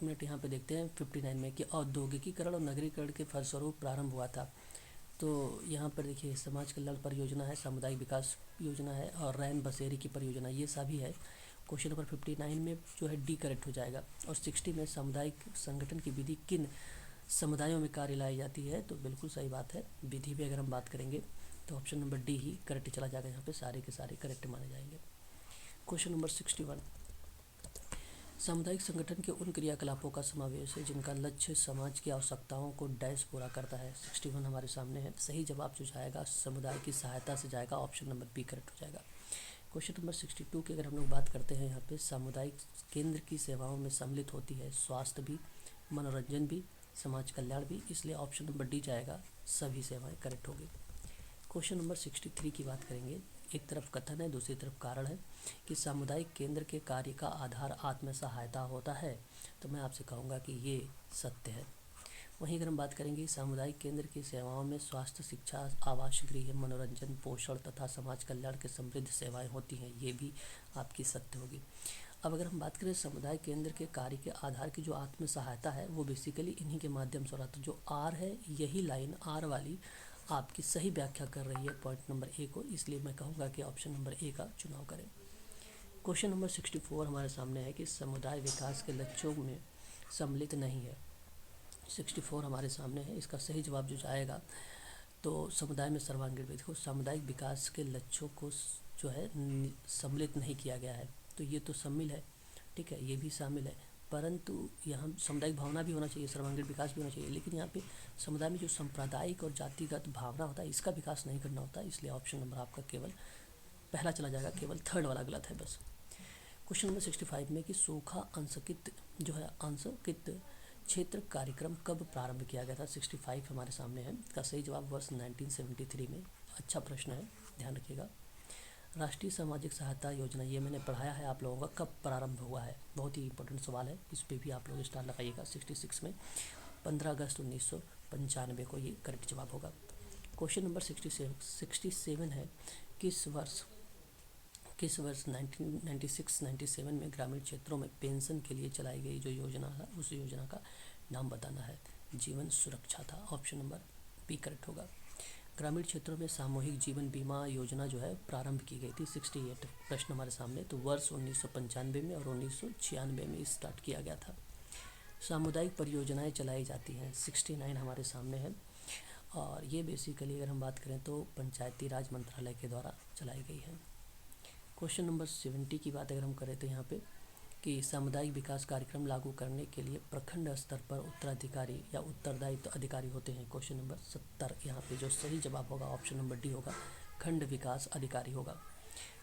मिनट यहाँ पे देखते हैं 59 में कि औद्योगिकीकरण और नगरीकरण के फलस्वरूप प्रारंभ हुआ था। तो यहाँ पर देखिए समाज कल्याण परियोजना है, सामुदायिक विकास योजना है और रैन बसेरी की परियोजना, ये सभी है। क्वेश्चन नंबर 59 में जो है डी करेक्ट हो जाएगा। और 60 में सामुदायिक संगठन की विधि किन समुदायों में कार्य लाई जाती है। तो बिल्कुल सही बात है। विधि भी अगर हम बात करेंगे तो ऑप्शन नंबर डी ही करेक्ट चला जाएगा। यहाँ पे सारे के सारे करेक्ट माने जाएंगे। क्वेश्चन नंबर 61, सामुदायिक संगठन के उन क्रियाकलापों का समावेश है जिनका लक्ष्य समाज की आवश्यकताओं को डैश पूरा करता है। 61 हमारे सामने है। सही जवाब जो जाएगा समुदाय की सहायता से जाएगा, ऑप्शन नंबर बी करेक्ट हो जाएगा। क्वेश्चन नंबर 62 की अगर हम लोग बात करते हैं, यहाँ पे सामुदायिक केंद्र की सेवाओं में सम्मिलित होती है स्वास्थ्य भी, मनोरंजन भी, समाज कल्याण भी, इसलिए ऑप्शन नंबर डी जाएगा, सभी सेवाएं करेक्ट होगी। क्वेश्चन नंबर 63 की बात करेंगे। एक तरफ कथन है, दूसरी तरफ कारण है कि सामुदायिक केंद्र के कार्य का आधार आत्म सहायता होता है, तो मैं आपसे कहूँगा कि ये सत्य है। वहीं अगर हम बात करेंगे सामुदायिक केंद्र की सेवाओं में स्वास्थ्य, शिक्षा, आवास गृह, मनोरंजन, पोषण तथा समाज कल्याण के समृद्ध सेवाएं होती हैं, ये भी आपकी सत्य होगी। अब अगर हम बात करें समुदाय केंद्र के कार्य के आधार की जो आत्म सहायता है वो बेसिकली इन्हीं के माध्यम से हो रहा था। जो आर है, यही लाइन आर वाली आपकी सही व्याख्या कर रही है पॉइंट नंबर ए को, इसलिए मैं कहूँगा कि ऑप्शन नंबर ए का चुनाव करें। क्वेश्चन नंबर 64 हमारे सामने है कि समुदाय विकास के लक्ष्यों में सम्मिलित नहीं है। 64 हमारे सामने है, इसका सही जवाब जो जाएगा तो समुदाय में सर्वांगीण देखो सामुदायिक विकास के लक्ष्यों को जो है सम्मिलित नहीं किया गया है, तो ये तो शामिल है, ठीक है, ये भी शामिल है, परंतु यहाँ सामुदायिक भावना भी होना चाहिए, सर्वांगीण विकास भी होना चाहिए, लेकिन यहाँ पे समुदाय में जो सांप्रदायिक और जातिगत भावना होता है इसका विकास नहीं करना होता, इसलिए ऑप्शन नंबर आपका केवल पहला चला जाएगा, केवल थर्ड वाला गलत है बस। क्वेश्चन नंबर 65 में कि सूखा अंशकित जो है अंशकित क्षेत्र कार्यक्रम कब प्रारंभ किया गया था। 65 हमारे सामने है, इसका सही जवाब वर्ष 1973 में। अच्छा प्रश्न है, ध्यान रखिएगा। राष्ट्रीय सामाजिक सहायता योजना, ये मैंने पढ़ाया है आप लोगों का, कब प्रारंभ हुआ है, बहुत ही इंपॉर्टेंट सवाल है, इस पर भी आप लोग स्टार लगाइएगा। 66 में 15 अगस्त 1995 को ये करेक्ट जवाब होगा। क्वेश्चन नंबर 67 है किस वर्ष 1996-97 में ग्रामीण क्षेत्रों में पेंशन के लिए चलाई गई जो योजना है उस योजना का नाम बताना है। जीवन सुरक्षा था, ऑप्शन नंबर बी करेक्ट होगा। ग्रामीण क्षेत्रों में सामूहिक जीवन बीमा योजना जो है प्रारंभ की गई थी। 68 प्रश्न हमारे सामने, तो वर्ष 1995 में और 1996 में स्टार्ट किया गया था। सामुदायिक परियोजनाएं चलाई जाती हैं, 69 हमारे सामने है, और ये बेसिकली अगर हम बात करें तो पंचायती राज मंत्रालय के द्वारा चलाई गई है। क्वेश्चन नंबर 70 की बात अगर हम करें तो यहाँ पे कि सामुदायिक विकास कार्यक्रम लागू करने के लिए प्रखंड स्तर पर उत्तराधिकारी या उत्तरदायित्व अधिकारी होते हैं। क्वेश्चन नंबर 70 यहाँ पे जो सही जवाब होगा ऑप्शन नंबर डी होगा, खंड विकास अधिकारी होगा।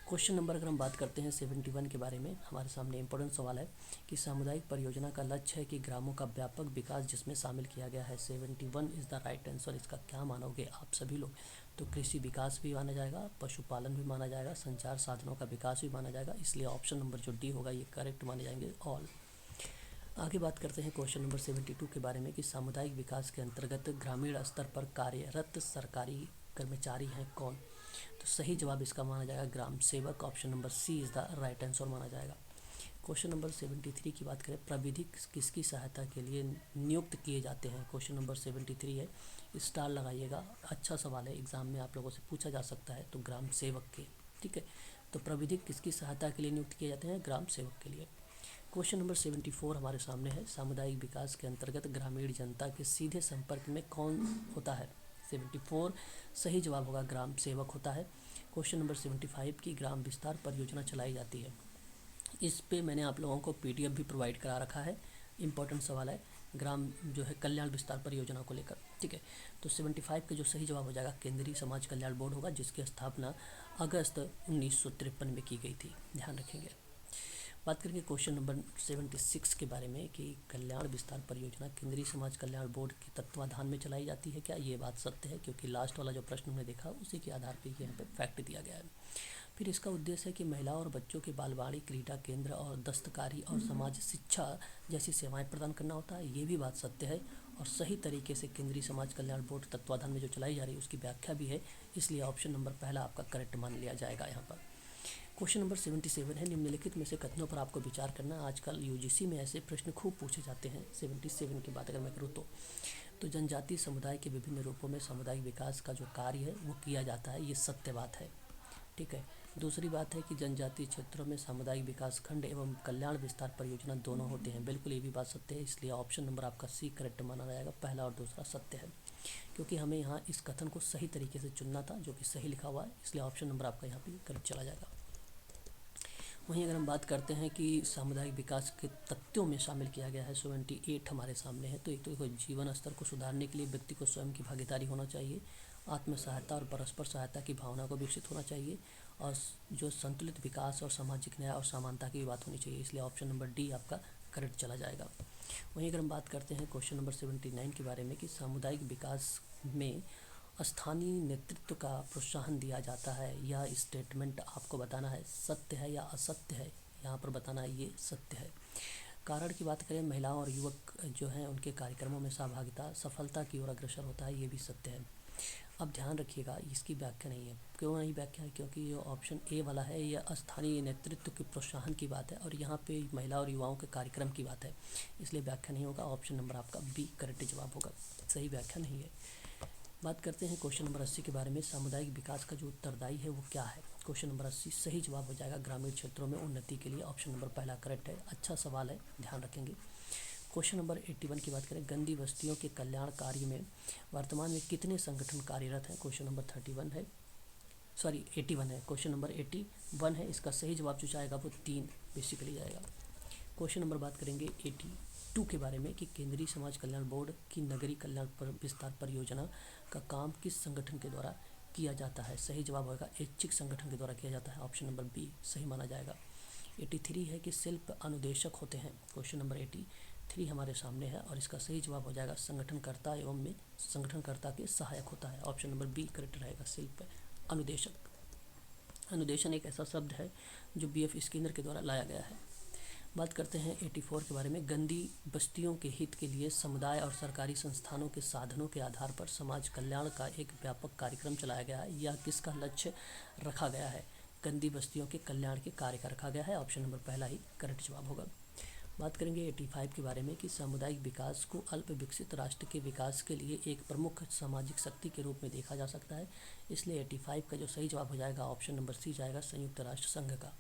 क्वेश्चन नंबर अगर हम बात करते हैं 71 के बारे में, हमारे सामने इंपॉर्टेंट सवाल है कि सामुदायिक परियोजना का लक्ष्य है कि ग्रामों का व्यापक विकास जिसमें शामिल किया गया है। 71 इज़ द राइट आंसर। इसका क्या मानोगे आप सभी लोग, तो कृषि विकास भी माना जाएगा, पशुपालन भी माना जाएगा, संचार साधनों का विकास भी माना जाएगा, इसलिए ऑप्शन नंबर जो डी होगा ये करेक्ट माने जाएंगे ऑल। आगे बात करते हैं क्वेश्चन नंबर 72 के बारे में कि सामुदायिक विकास के अंतर्गत ग्रामीण स्तर पर कार्यरत सरकारी कर्मचारी हैं कौन, तो सही जवाब इसका माना जाएगा ग्राम सेवक, option number C is the right answer माना जाएगा। क्वेश्चन नंबर 73 की बात करें, प्रविधिक किसकी सहायता के लिए नियुक्त किए जाते हैं। क्वेश्चन नंबर 73 है, स्टार लगाइएगा, अच्छा सवाल है, एग्जाम में आप लोगों से पूछा जा सकता है, तो ग्राम सेवक के, ठीक है, तो प्रविधिक किसकी सहायता के लिए नियुक्त किए जाते हैं, ग्राम सेवक के लिए। क्वेश्चन नंबर 74 हमारे सामने है, सामुदायिक विकास के अंतर्गत ग्रामीण जनता के सीधे संपर्क में कौन होता है। 74 सही जवाब होगा ग्राम सेवक होता है। क्वेश्चन नंबर 75 की ग्राम विस्तार परियोजना चलाई जाती है, इस पे मैंने आप लोगों को PDF भी प्रोवाइड करा रखा है, इंपॉर्टेंट सवाल है ग्राम जो है कल्याण विस्तार परियोजना को लेकर, ठीक है। तो 75 का जो सही जवाब हो जाएगा केंद्रीय समाज कल्याण बोर्ड होगा, जिसकी स्थापना अगस्त 1953 में की गई थी, ध्यान रखेंगे। बात करेंगे क्वेश्चन नंबर 76 के बारे में कि कल्याण विस्तार परियोजना केंद्रीय समाज कल्याण बोर्ड के तत्वाधान में चलाई जाती है क्या, ये बात सत्य है, क्योंकि लास्ट वाला जो प्रश्न हमने देखा उसी के आधार पर यहाँ पे फैक्ट दिया गया है। फिर इसका उद्देश्य है कि महिलाओं और बच्चों के बालवाड़ी, क्रीड़ा केंद्र और दस्तकारी और समाज शिक्षा जैसी सेवाएं प्रदान करना होता है, ये भी बात सत्य है, और सही तरीके से केंद्रीय समाज कल्याण बोर्ड तत्वाधान में जो चलाई जा रही है उसकी व्याख्या भी है, इसलिए ऑप्शन नंबर पहला आपका करेक्ट मान लिया जाएगा यहाँ पर। क्वेश्चन नंबर 77 है, निम्नलिखित में से कथनों पर आपको विचार करना। आजकल UGC में ऐसे प्रश्न खूब पूछे जाते हैं। 77 की बात अगर मैं करूँ तो जनजातीय समुदाय के विभिन्न रूपों में सामुदायिक विकास का जो कार्य है वो किया जाता है, ये सत्य बात है, ठीक है। दूसरी बात है कि जनजातीय क्षेत्रों में सामुदायिक विकास खंड एवं कल्याण विस्तार परियोजना दोनों होते हैं, बिल्कुल ये भी बात सत्य है, इसलिए ऑप्शन नंबर आपका सी करेक्ट माना जाएगा, पहला और दूसरा सत्य है, क्योंकि हमें यहाँ इस कथन को सही तरीके से चुनना था जो कि सही लिखा हुआ है, इसलिए ऑप्शन नंबर आपका यहाँ पे करेक्ट चला जाएगा। वहीं अगर हम बात करते हैं कि सामुदायिक विकास के तथ्यों में शामिल किया गया है, 78 हमारे सामने है, तो एक तो देखो जीवन स्तर को सुधारने के लिए व्यक्ति को स्वयं की भागीदारी होना चाहिए, आत्म सहायता और परस्पर सहायता की भावना को विकसित होना चाहिए, और जो संतुलित विकास और सामाजिक न्याय और समानता की बात होनी चाहिए, इसलिए ऑप्शन नंबर डी आपका करेक्ट चला जाएगा। वहीं अगर हम बात करते हैं क्वेश्चन नंबर 79 के बारे में कि सामुदायिक विकास में स्थानीय नेतृत्व का प्रोत्साहन दिया जाता है। यह स्टेटमेंट आपको बताना है सत्य है या असत्य है। यहाँ पर बताना है ये सत्य है। कारण की बात करें, महिलाओं और युवक जो हैं उनके कार्यक्रमों में सहभागिता सफलता की ओर अग्रसर होता है, ये भी सत्य है। अब ध्यान रखिएगा, इसकी व्याख्या नहीं है। क्यों नहीं व्याख्या है? क्योंकि ये ऑप्शन ए वाला है, यह स्थानीय नेतृत्व के प्रोत्साहन की बात है और यहाँ पे महिला और युवाओं के कार्यक्रम की बात है, इसलिए व्याख्या नहीं होगा। ऑप्शन नंबर आपका बी करेक्ट जवाब होगा, सही व्याख्या नहीं है। बात करते हैं क्वेश्चन नंबर 80 के बारे में। सामुदायिक विकास का जो उत्तरदायी है वो क्या है? क्वेश्चन नंबर 80 सही जवाब हो जाएगा ग्रामीण क्षेत्रों में उन्नति के लिए। ऑप्शन नंबर पहला करेक्ट है। अच्छा सवाल है, ध्यान रखेंगे। क्वेश्चन नंबर 81 की बात करें, गंदी बस्तियों के कल्याण कार्य में वर्तमान में कितने संगठन कार्यरत हैं? क्वेश्चन नंबर 81 है। क्वेश्चन नंबर 81 है। इसका सही जवाब जो जाएगा वो 3 बेसिकली जाएगा। क्वेश्चन नंबर बात करेंगे 82 के बारे में कि केंद्रीय समाज कल्याण बोर्ड की नगरीय कल्याण पर विस्तार परियोजना का काम किस संगठन के द्वारा किया जाता है? सही जवाब होगा ऐच्छिक संगठन के द्वारा किया जाता है। ऑप्शन नंबर बी सही माना जाएगा। 83 है कि शिल्प अनुदेशक होते हैं। क्वेश्चन नंबर 83 हमारे सामने है और इसका सही जवाब हो जाएगा संगठनकर्ता एवं में संगठनकर्ता के सहायक होता है। ऑप्शन नंबर बी करेक्ट रहेगा, शिल्प अनुदेशक। अनुदेशन एक ऐसा शब्द है जो BF स्किनर के द्वारा लाया गया है। बात करते हैं 84 के बारे में। गंदी बस्तियों के हित के लिए समुदाय और सरकारी संस्थानों के साधनों के आधार पर समाज कल्याण का एक व्यापक कार्यक्रम चलाया गया है। यह किसका लक्ष्य रखा गया है? गंदी बस्तियों के कल्याण के कार्य का रखा गया है। ऑप्शन नंबर पहला ही करेक्ट जवाब होगा। बात करेंगे 85 के बारे में कि सामुदायिक विकास को अल्प विकसित राष्ट्र के विकास के लिए एक प्रमुख सामाजिक शक्ति के रूप में देखा जा सकता है, इसलिए 85 का जो सही जवाब हो जाएगा ऑप्शन नंबर सी जाएगा, संयुक्त राष्ट्र संघ का।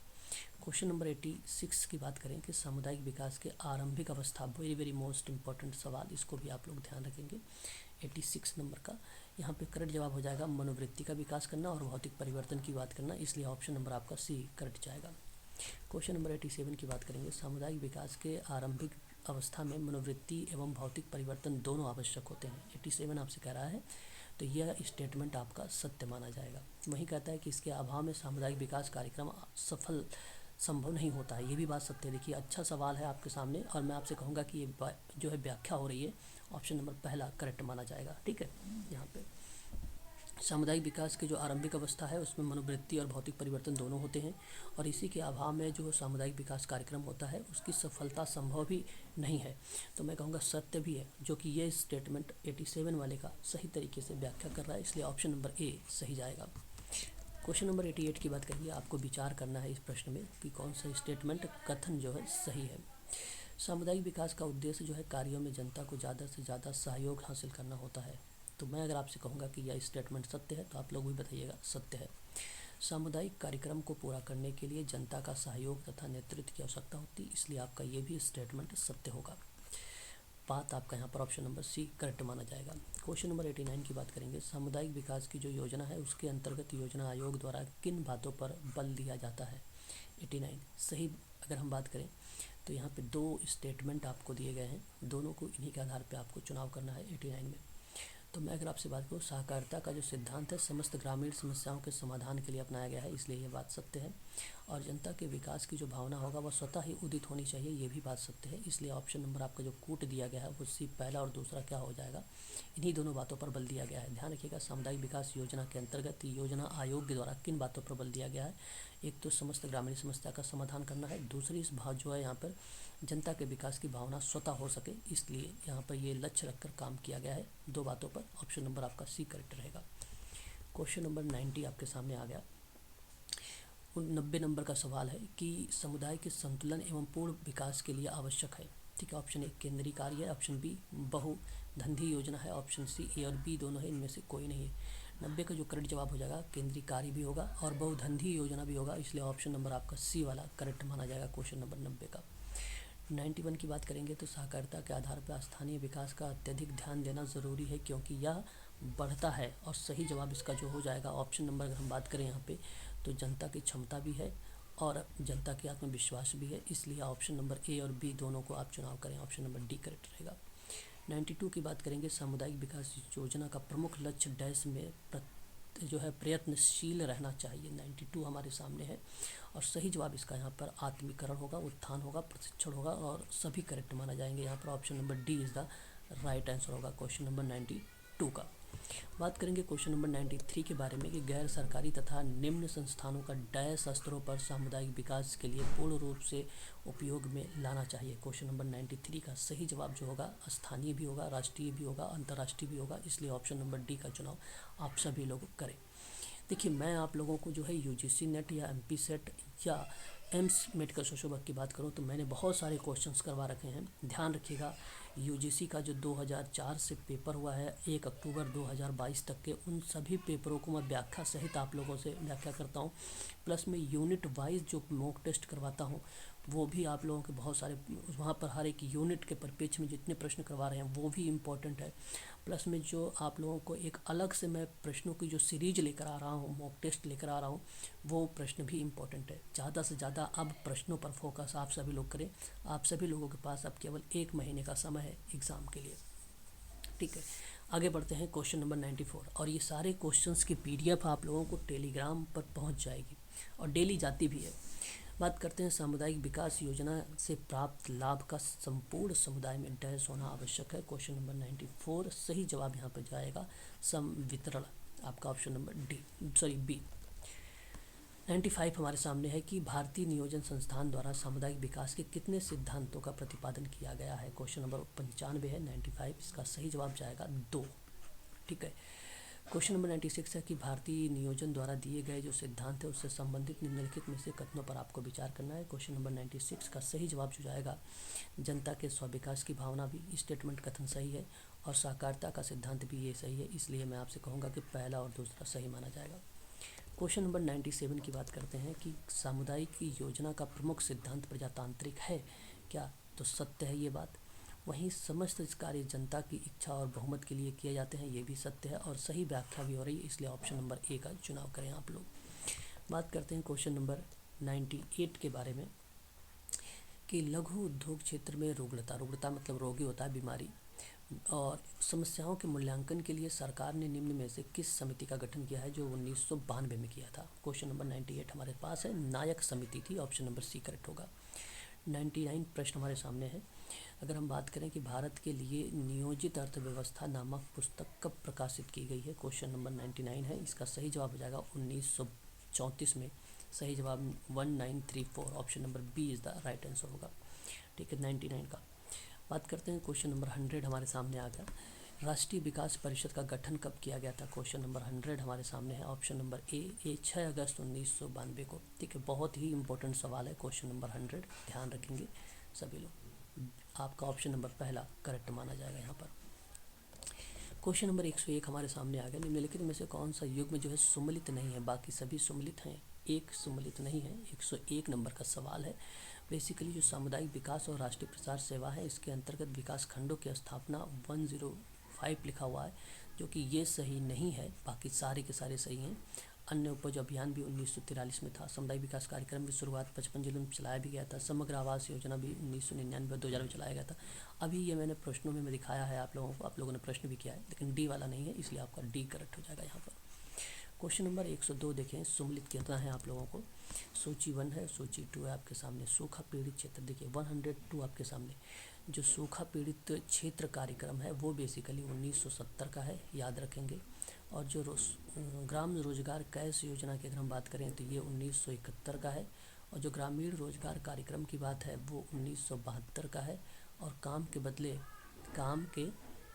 क्वेश्चन नंबर 86 की बात करें कि सामुदायिक विकास के आरंभिक अवस्था, वेरी मोस्ट इंपॉर्टेंट सवाल, इसको भी आप लोग ध्यान रखेंगे। 86 नंबर का यहाँ पे करेक्ट जवाब हो जाएगा मनोवृत्ति का विकास करना और भौतिक परिवर्तन की बात करना, इसलिए ऑप्शन नंबर आपका सी करेक्ट जाएगा। क्वेश्चन नंबर 87 की बात करेंगे। सामुदायिक विकास के आरंभिक अवस्था में मनोवृत्ति एवं भौतिक परिवर्तन दोनों आवश्यक होते हैं। 87 आपसे कह रहा है, तो यह स्टेटमेंट आपका सत्य माना जाएगा। वहीं कहता है कि इसके अभाव में सामुदायिक विकास कार्यक्रम संभव नहीं होता है, ये भी बात सत्य है। देखिए अच्छा सवाल है आपके सामने और मैं आपसे कहूँगा कि ये जो है व्याख्या हो रही है, ऑप्शन नंबर पहला करेक्ट माना जाएगा। ठीक है, यहाँ पे सामुदायिक विकास की जो आरंभिक अवस्था है उसमें मनोवृत्ति और भौतिक परिवर्तन दोनों होते हैं और इसी के अभाव में जो सामुदायिक विकास कार्यक्रम होता है उसकी सफलता संभव भी नहीं है, तो मैं कहूँगा सत्य भी है, जो कि ये स्टेटमेंट 87 वाले का सही तरीके से व्याख्या कर रहा है, इसलिए ऑप्शन नंबर ए सही जाएगा। क्वेश्चन नंबर 88 की बात करेंगे। आपको विचार करना है इस प्रश्न में कि कौन सा स्टेटमेंट कथन जो है सही है। सामुदायिक विकास का उद्देश्य जो है कार्यों में जनता को ज़्यादा से ज़्यादा सहयोग हासिल करना होता है, तो मैं अगर आपसे कहूँगा कि यह स्टेटमेंट सत्य है तो आप लोग भी बताइएगा सत्य है। सामुदायिक कार्यक्रम को पूरा करने के लिए जनता का सहयोग तथा नेतृत्व की आवश्यकता होती है, इसलिए आपका ये भी स्टेटमेंट सत्य होगा। बात आपका यहाँ पर ऑप्शन नंबर सी करेक्ट माना जाएगा। क्वेश्चन नंबर 89 की बात करेंगे। सामुदायिक विकास की जो योजना है उसके अंतर्गत योजना आयोग द्वारा किन बातों पर बल दिया जाता है? 89 सही अगर हम बात करें तो यहाँ पे 2 स्टेटमेंट आपको दिए गए हैं, दोनों को इन्हीं के आधार पे आपको चुनाव करना है 89 में। तो मैं अगर आपसे बात करूँ, सहकारिता का जो सिद्धांत है समस्त ग्रामीण समस्याओं के समाधान के लिए अपनाया गया है, इसलिए ये बात सत्य है। और जनता के विकास की जो भावना होगा वह स्वतः ही उदित होनी चाहिए, ये भी बात सत्य है, इसलिए ऑप्शन नंबर आपका जो कूट दिया गया है वो सी पहला और दूसरा क्या हो जाएगा, इन्हीं दोनों बातों पर बल दिया गया है। ध्यान रखिएगा, सामुदायिक विकास योजना के अंतर्गत योजना आयोग के द्वारा किन बातों पर बल दिया गया है? एक तो समस्त ग्रामीण समस्या का समाधान करना है, दूसरी इस भाव जो है यहाँ पर जनता के विकास की भावना स्वतः हो सके, इसलिए यहाँ पर ये लक्ष्य रखकर काम किया गया है 2 बातों पर। ऑप्शन नंबर आपका सी करेक्ट रहेगा। क्वेश्चन नंबर 90 आपके सामने आ गया। 90 नंबर का सवाल है कि समुदाय के संतुलन एवं पूर्ण विकास के लिए आवश्यक है। ठीक है, ऑप्शन ए केंद्रीय कार्य है, ऑप्शन बी बहुधंधी योजना है, ऑप्शन सी ए और बी दोनों है, इनमें से कोई नहीं है। 90 का जो करेक्ट जवाब हो जाएगा केंद्रीय कार्य भी होगा और बहुधंधी योजना भी होगा, इसलिए ऑप्शन नंबर आपका सी वाला करेक्ट माना जाएगा क्वेश्चन नंबर 90 का। 91 की बात करेंगे तो सहकारिता के आधार पर स्थानीय विकास का अत्यधिक ध्यान देना ज़रूरी है क्योंकि यह बढ़ता है, और सही जवाब इसका जो हो जाएगा ऑप्शन नंबर अगर हम बात करें यहाँ पे तो जनता की क्षमता भी है और जनता की आत्मविश्वास भी है, इसलिए ऑप्शन नंबर ए और बी दोनों को आप चुनाव करें, ऑप्शन नंबर डी करेक्ट रहेगा। 92 की बात करेंगे। सामुदायिक विकास योजना का प्रमुख लक्ष्य डैश में जो है प्रयत्नशील रहना चाहिए, 92 हमारे सामने है और सही जवाब इसका यहाँ पर आत्मीकरण होगा, उत्थान होगा, प्रशिक्षण होगा और सभी करेक्ट माना जाएंगे। यहाँ पर option number D is the right answer होगा क्वेश्चन नंबर 92 का। बात करेंगे क्वेश्चन नंबर 93 के बारे में कि गैर सरकारी तथा निम्न संस्थानों का डैश स्तरों पर सामुदायिक विकास के लिए पूर्ण रूप से उपयोग में लाना चाहिए। क्वेश्चन नंबर 93 का सही जवाब जो होगा स्थानीय भी होगा, राष्ट्रीय भी होगा, अंतर्राष्ट्रीय भी होगा, इसलिए ऑप्शन नंबर डी का चुनाव आप सभी लोग करें। देखिए, मैं आप लोगों को जो है यूजीसी नेट या एमपी सेट या एम्स मेडिकल सोशल वर्क की बात करूं तो मैंने बहुत सारे क्वेश्चंस करवा रखे हैं। ध्यान रखिएगा, यूजीसी का जो 2004 से पेपर हुआ है 1 अक्टूबर 2022 तक के, उन सभी पेपरों को मैं व्याख्या सहित आप लोगों से व्याख्या करता हूं। प्लस में यूनिट वाइज जो मॉक टेस्ट करवाता हूं वो भी आप लोगों के बहुत सारे, वहाँ पर हर एक यूनिट के परिप्रेक्ष्य में जितने प्रश्न करवा रहे हैं वो भी इम्पोर्टेंट है। प्लस में जो आप लोगों को एक अलग से मैं प्रश्नों की जो सीरीज लेकर आ रहा हूँ, मॉक टेस्ट लेकर आ रहा हूँ, वो प्रश्न भी इम्पोर्टेंट है। ज़्यादा से ज़्यादा अब प्रश्नों पर फोकस आप सभी लोग करें। आप सभी लोगों के पास अब केवल 1 महीने का समय है एग्ज़ाम के लिए। ठीक है, आगे बढ़ते हैं क्वेश्चन नंबर 94। और ये सारे क्वेश्चंस की पीडीएफ आप लोगों को टेलीग्राम पर पहुंच जाएगी और डेली जाती भी है। बात करते हैं सामुदायिक विकास योजना से प्राप्त लाभ का संपूर्ण समुदाय में डैश होना आवश्यक है। क्वेश्चन नंबर 94 सही जवाब यहाँ पर जाएगा संवितरण, आपका ऑप्शन नंबर बी। 95 हमारे सामने है कि भारतीय नियोजन संस्थान द्वारा सामुदायिक विकास के कितने सिद्धांतों का प्रतिपादन किया गया है। क्वेश्चन नंबर 95 है 95, इसका सही जवाब जाएगा 2। ठीक है, क्वेश्चन नंबर 96 है कि भारतीय नियोजन द्वारा दिए गए जो सिद्धांत है उससे संबंधित निम्नलिखित में से कथनों पर आपको विचार करना है। क्वेश्चन नंबर 96 का सही जवाब जो जाएगा जनता के स्वविकास की भावना भी स्टेटमेंट कथन सही है और साकारता का सिद्धांत भी ये सही है, इसलिए मैं आपसे कहूँगा कि पहला और दूसरा सही माना जाएगा। क्वेश्चन नंबर 97 की बात करते हैं कि सामुदायिक योजना का प्रमुख सिद्धांत प्रजातांत्रिक है क्या, तो सत्य है ये बात। वहीं समस्त कार्य जनता की इच्छा और बहुमत के लिए किए जाते हैं, ये भी सत्य है और सही व्याख्या भी हो रही है, इसलिए ऑप्शन नंबर ए का चुनाव करें आप लोग। बात करते हैं क्वेश्चन नंबर 98 के बारे में कि लघु उद्योग क्षेत्र में रुग्णता मतलब रोगी होता है, बीमारी और समस्याओं के मूल्यांकन के लिए सरकार ने निम्न में से किस समिति का गठन किया है, जो 1992 में किया था। क्वेश्चन नंबर 98 हमारे पास है, नायक समिति थी, ऑप्शन नंबर सी करेक्ट होगा। 99 प्रश्न हमारे सामने है। अगर हम बात करें कि भारत के लिए नियोजित अर्थव्यवस्था नामक पुस्तक कब प्रकाशित की गई है, क्वेश्चन नंबर 99 है, इसका सही जवाब हो जाएगा 1934 में। सही जवाब 1934, option number B is the right answer होगा। ठीक है, 99 का। बात करते हैं क्वेश्चन नंबर 100 हमारे सामने आ गया, राष्ट्रीय विकास परिषद का गठन कब किया गया था। क्वेश्चन नंबर 100 हमारे सामने है, ऑप्शन नंबर ए 6 अगस्त 1992 को। ठीक है, बहुत ही इंपॉर्टेंट सवाल है क्वेश्चन नंबर 100, ध्यान रखेंगे सभी लोग। आपका ऑप्शन नंबर पहला करेक्ट माना जाएगा यहाँ पर। क्वेश्चन नंबर 101 हमारे सामने आ गया, निम्नलिखित में से कौन सा युग्म जो है सुमलित नहीं है, बाकी सभी सुमलित हैं, एक सुमलित नहीं है। 101 नंबर का सवाल है। बेसिकली जो सामुदायिक विकास और राष्ट्रीय प्रसार सेवा है, इसके अंतर्गत विकास खंडों की स्थापना 105 लिखा हुआ है, जो कि ये सही नहीं है, बाकी सारे के सारे सही हैं। अन्य उपज अभियान भी 1943 में था। सामुदायिक विकास कार्यक्रम की शुरुआत 55 जिलों में चलाया भी गया था। समग्र आवास योजना भी 1999 और 2000 में चलाया गया था। अभी ये मैंने प्रश्नों में दिखाया है आप लोगों को, आप लोगों ने प्रश्न भी किया है, लेकिन डी वाला नहीं है, इसलिए आपका डी करेक्ट हो जाएगा यहाँ पर। क्वेश्चन नंबर 102 देखें, सुमलित कितना है आप लोगों को। सूची 1 है, सूची 2 है आपके सामने। सूखा पीड़ित क्षेत्र देखिए 102 आपके सामने। जो सूखा पीड़ित क्षेत्र कार्यक्रम है वो बेसिकली 1970 का है, याद रखेंगे। और जो ग्राम रोजगार कैश योजना की अगर हम बात करें तो ये 1971 का है। और जो ग्रामीण रोजगार कार्यक्रम की बात है वो 1972 का है। और काम के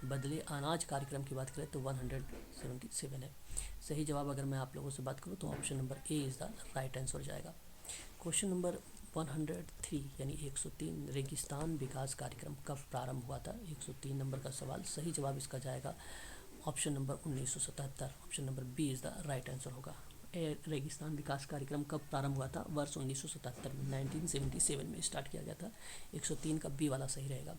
बदले अनाज कार्यक्रम की बात करें तो 177 है। सही जवाब अगर मैं आप लोगों से बात करूं तो option number A is the right answer हो जाएगा। क्वेश्चन नंबर 103 यानी 103, रेगिस्तान विकास कार्यक्रम कब प्रारंभ हुआ था। 103 नंबर का सवाल, सही जवाब इसका जाएगा option number 1977, option number B is the right answer होगा। रेगिस्तान विकास कार्यक्रम कब प्रारंभ हुआ था, वर्ष 1977 में, 1977 में स्टार्ट किया गया था। 103 का बी वाला सही रहेगा।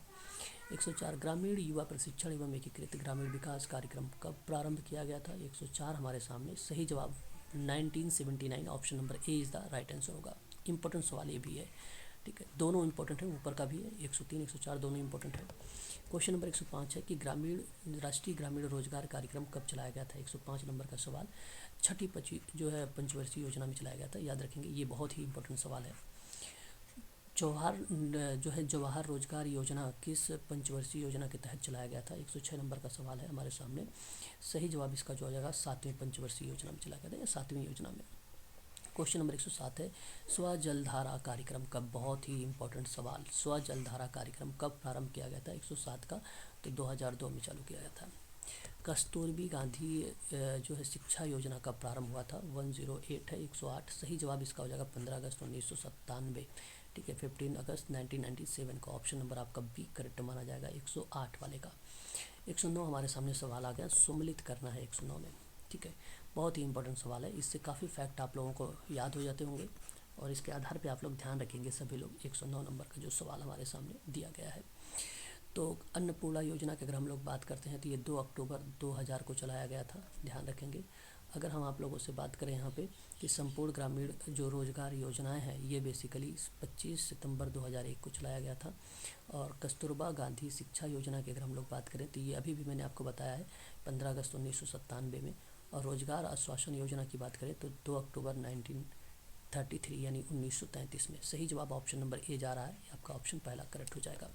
104, ग्रामीण युवा प्रशिक्षण एवं एकीकृत ग्रामीण विकास कार्यक्रम कब प्रारंभ किया गया था। 104 हमारे सामने, सही जवाब 1979, option number A is the right answer होगा। इंपॉर्टेंट सवाल ये भी है, ठीक है, दोनों इंपॉर्टेंट है, ऊपर का भी है, 103 104 दोनों इंपॉर्टेंट है। क्वेश्चन नंबर 105 है कि राष्ट्रीय ग्रामीण रोजगार कार्यक्रम कब चलाया गया था। 105 नंबर का सवाल छठी पंचवर्षीय योजना में चलाया गया था, याद रखेंगे, ये बहुत ही इंपॉर्टेंट सवाल है। जवाहर रोजगार योजना किस पंचवर्षीय योजना के तहत चलाया गया था? 106 नंबर का सवाल है हमारे सामने। सही जवाब इसका जो हो जाएगा 7वीं पंचवर्षीय योजना में चलाया गया था या 7वीं योजना में। क्वेश्चन नंबर 107 है, स्व जलधारा कार्यक्रम कब, बहुत ही इंपॉर्टेंट सवाल, स्व जलधारा कार्यक्रम कब प्रारंभ किया गया था? 107 का तो 2002 में चालू किया गया था। कस्तूरबी गांधी जो है शिक्षा योजना का प्रारंभ हुआ था? 108 है। 108 सही जवाब इसका हो जाएगा 15 अगस्त 1997। ठीक है, 15 अगस्त 1997 का ऑप्शन नंबर आपका बी करेक्ट माना जाएगा 108 वाले का। 109 हमारे सामने सवाल आ गया, सम्मिलित करना है 109 में। ठीक है, बहुत ही इंपॉर्टेंट सवाल है, इससे काफ़ी फैक्ट आप लोगों को याद हो जाते होंगे और इसके आधार पे आप लोग ध्यान रखेंगे सभी लोग। 109 नंबर का जो सवाल हमारे सामने दिया गया है, तो अन्नपूर्णा योजना की अगर हम लोग बात करते हैं तो ये 2 अक्टूबर 2000 को चलाया गया था, ध्यान रखेंगे। अगर हम आप लोगों से बात करें यहाँ पे कि संपूर्ण ग्रामीण जो रोजगार योजनाएं हैं ये बेसिकली 25 सितंबर 2001 को चलाया गया था। और कस्तूरबा गांधी शिक्षा योजना की अगर हम लोग बात करें तो ये अभी भी मैंने आपको बताया है 15 अगस्त 1997 में। और रोजगार आश्वासन योजना की बात करें तो 2 अक्टूबर 1933 यानी 1933 में। सही जवाब ऑप्शन नंबर ए जा रहा है, आपका ऑप्शन पहला करेक्ट हो जाएगा।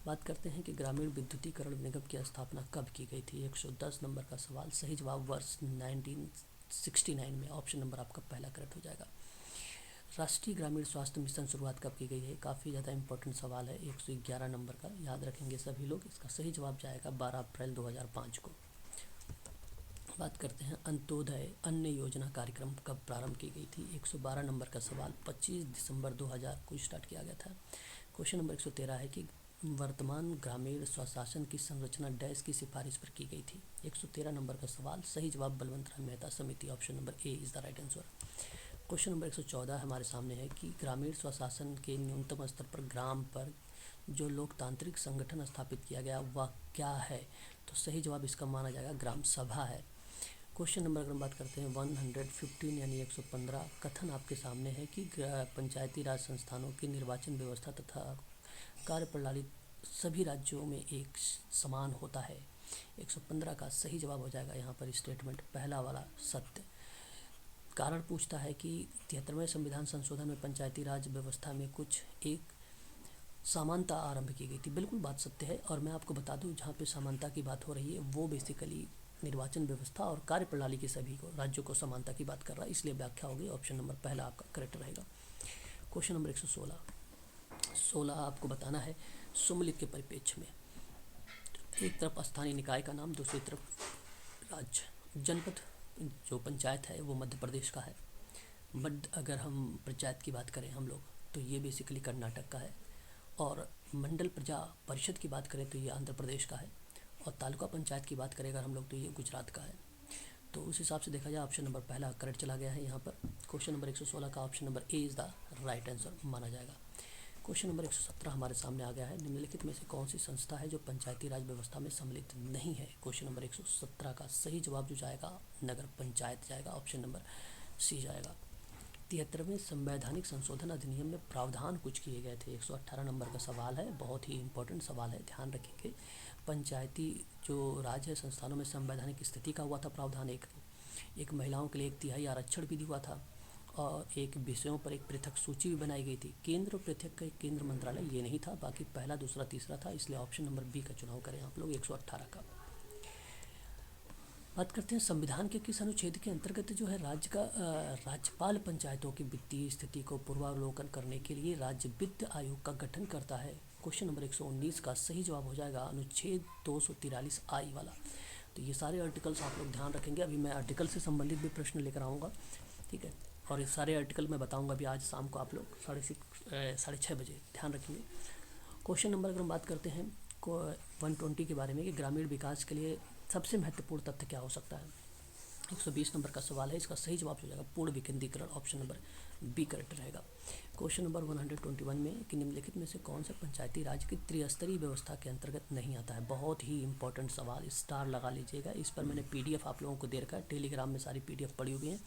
बात करते हैं कि ग्रामीण विद्युतीकरण निगम की स्थापना कब की गई थी? 110 नंबर का सवाल, सही जवाब वर्ष 1969 में, ऑप्शन नंबर आपका पहला करेक्ट हो जाएगा। राष्ट्रीय ग्रामीण स्वास्थ्य मिशन शुरुआत कब की गई है? काफ़ी ज़्यादा इंपॉर्टेंट सवाल है, 111 नंबर का, याद रखेंगे सभी लोग। इसका सही जवाब जाएगा 12 अप्रैल 2005 को। बात करते हैं अंत्योदय अन्न योजना कार्यक्रम कब प्रारंभ की गई थी? 112 नंबर का सवाल, 25 दिसंबर 2000 को स्टार्ट किया गया था। क्वेश्चन नंबर 113 है कि वर्तमान ग्रामीण स्वशासन की संरचना डैश की सिफारिश पर की गई थी? 113 नंबर का सवाल, सही जवाब बलवंत राय मेहता समिति, option number A is the right answer. Question number 114 हमारे सामने है कि ग्रामीण स्वशासन के न्यूनतम स्तर पर ग्राम पर जो लोकतांत्रिक संगठन स्थापित किया गया वह क्या है? तो सही जवाब इसका माना जाएगा ग्राम सभा है। क्वेश्चन नंबर अगर हम बात करते हैं 115 यानी 115, कथन आपके सामने है कि पंचायती राज संस्थानों की निर्वाचन व्यवस्था तथा कार्यप्रणाली सभी राज्यों में एक समान होता है। 115 का सही जवाब हो जाएगा यहाँ पर स्टेटमेंट पहला वाला सत्य। कारण पूछता है कि 73वें संविधान संशोधन में पंचायती राज व्यवस्था में कुछ एक समानता आरंभ की गई थी। बिल्कुल बात सत्य है, और मैं आपको बता दूं जहाँ पे समानता की बात हो रही है वो बेसिकली निर्वाचन व्यवस्था और कार्यप्रणाली के सभी को राज्यों को समानता की बात कर रहा है, इसलिए व्याख्या होगी ऑप्शन नंबर पहला आपका करेक्ट रहेगा। क्वेश्चन नंबर 116 आपको बताना है सम्मिलित के परिप्रेक्ष्य में एक तरफ स्थानीय निकाय का नाम, दूसरी तरफ राज्य। जनपद जो पंचायत है वो मध्य प्रदेश का है। अगर हम पंचायत की बात करें हम लोग तो ये बेसिकली कर्नाटक का है। और मंडल प्रजा परिषद की बात करें तो ये आंध्र प्रदेश का है। और तालुका पंचायत की बात करें अगर हम लोग तो ये गुजरात का है। तो उस हिसाब से देखा जाए ऑप्शन नंबर पहला करेक्ट चला गया है यहाँ पर। क्वेश्चन नंबर 116 का option number A is the right answer माना जाएगा। क्वेश्चन नंबर 117 हमारे सामने आ गया है, निम्नलिखित में से कौन सी संस्था है जो पंचायती राज व्यवस्था में सम्मिलित नहीं है? क्वेश्चन नंबर 117 का सही जवाब जो जाएगा नगर पंचायत जाएगा, ऑप्शन नंबर सी जाएगा। 73वें संवैधानिक संशोधन अधिनियम में प्रावधान कुछ किए गए थे? 118 नंबर का सवाल है, बहुत ही इंपॉर्टेंट सवाल है, ध्यान रखेंगे। पंचायती जो राज है संस्थानों में संवैधानिक स्थिति का हुआ था प्रावधान, एक महिलाओं के लिए 1/3 आरक्षण भी हुआ था, और एक विषयों पर एक पृथक सूची भी बनाई गई थी। केंद्र और पृथक का केंद्र मंत्रालय ये नहीं था, बाकी पहला दूसरा तीसरा था, इसलिए ऑप्शन नंबर बी का चुनाव करें आप लोग 118 का। बात करते हैं संविधान के किस अनुच्छेद के अंतर्गत जो है राज्यपाल पंचायतों की वित्तीय स्थिति को पूर्वावलोकन करने के लिए राज्य वित्त आयोग का गठन करता है? क्वेश्चन नंबर 119 का सही जवाब हो जाएगा अनुच्छेद 243 आई वाला। तो ये सारे आर्टिकल्स आप लोग ध्यान रखेंगे, अभी मैं आर्टिकल से संबंधित भी प्रश्न लेकर आऊँगा, ठीक है। और ये सारे आर्टिकल मैं बताऊँगा अभी आज शाम को आप लोग 6:30 बजे, ध्यान रखेंगे। क्वेश्चन नंबर अगर हम बात करते हैं 120 के बारे में कि ग्रामीण विकास के लिए सबसे महत्वपूर्ण तथ्य क्या हो सकता है? 120 नंबर का सवाल है, इसका सही जवाब हो जाएगा पूर्ण विकेंद्रीकरण, ऑप्शन नंबर बी करेक्ट रहेगा। क्वेश्चन नंबर 121 में कि निम्नलिखित में से कौन सा पंचायती राज की त्रिस्तरीय व्यवस्था के अंतर्गत नहीं आता है? बहुत ही इंपॉर्टेंट सवाल, स्टार लगा लीजिएगा। इस पर मैंने PDF आप लोगों को दे रखा है, टेलीग्राम में सारी PDF पड़ी हुई हैं,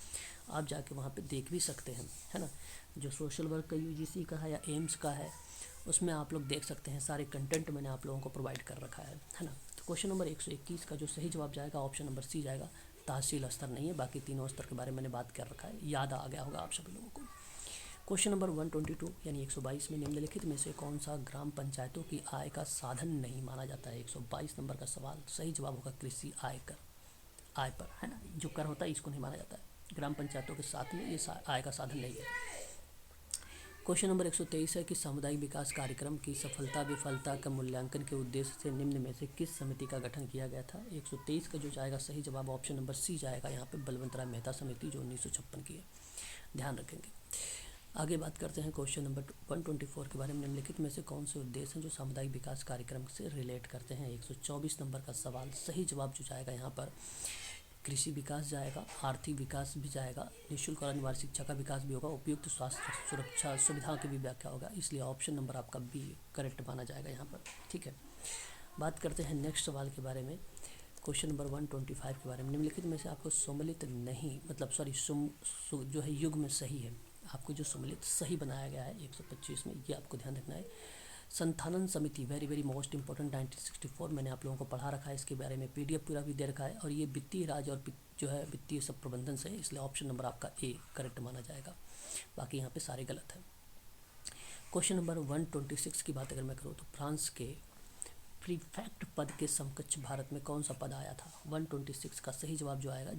आप जाके वहाँ पर देख भी सकते हैं, है ना। जो सोशल वर्क का UGC का है या एम्स का है उसमें आप लोग देख सकते हैं, सारे कंटेंट मैंने आप लोगों को प्रोवाइड कर रखा है ना। तो क्वेश्चन नंबर 121 का जो सही जवाब जाएगा ऑप्शन नंबर सी जाएगा, तहसील स्तर नहीं है, बाकी तीनों स्तर के बारे में मैंने बात कर रखा है, याद आ गया होगा आप सभी लोगों को। क्वेश्चन नंबर 122 यानी 122 में निम्नलिखित में से कौन सा ग्राम पंचायतों की आय का साधन नहीं माना जाता है। 122 नंबर का सवाल, सही जवाब होगा कृषि आयकर, आय पर, है ना, जो कर होता है इसको नहीं माना जाता है। ग्राम पंचायतों के साथ में ये आय का साधन नहीं है। क्वेश्चन नंबर 123 है कि सामुदायिक विकास कार्यक्रम की सफलता विफलता का मूल्यांकन के उद्देश्य से निम्न में से किस समिति का गठन किया गया था। 123 का जो जाएगा सही जवाब ऑप्शन नंबर सी जाएगा यहाँ पे, बलवंत राय मेहता समिति, जो 1956 की है, ध्यान रखेंगे। आगे बात करते हैं क्वेश्चन नंबर 124 के बारे में। निम्नलिखित में से कौन से उद्देश्य हैं जो सामुदायिक विकास कार्यक्रम से रिलेट करते हैं। 124 नंबर का सवाल, सही जवाब जो जाएगा यहाँ पर कृषि विकास जाएगा, आर्थिक विकास भी जाएगा, निःशुल्क और अनिवार्य शिक्षा का विकास भी होगा, उपयुक्त स्वास्थ्य सुरक्षा सुविधाओं की भी व्याख्या होगा, इसलिए ऑप्शन नंबर आपका बी करेक्ट माना जाएगा यहाँ पर। ठीक है, बात करते हैं नेक्स्ट सवाल के बारे में, क्वेश्चन नंबर 125 के बारे में। निम्नलिखित में से आपको सम्मिलित नहीं, मतलब सॉरी जो है युग में सही है, आपको जो सम्मिलित सही बनाया गया है 125 में, ये आपको ध्यान रखना है। संथानन समिति, वेरी वेरी मोस्ट इंपॉर्टेंट, 1964 मैंने आप लोगों को पढ़ा रखा है, इसके बारे में पीडीएफ पूरा भी दे रखा है, और ये वित्तीय राज और जो है वित्तीय सब प्रबंधन से है, इसलिए ऑप्शन नंबर आपका ए करेक्ट माना जाएगा, बाकी यहाँ पे सारे गलत हैं। क्वेश्चन नंबर 126 की बात अगर मैं करूँ तो फ्रांस के प्रीफेक्ट पद के समकक्ष भारत में कौन सा पद आया था। 126 का सही जवाब जो आएगा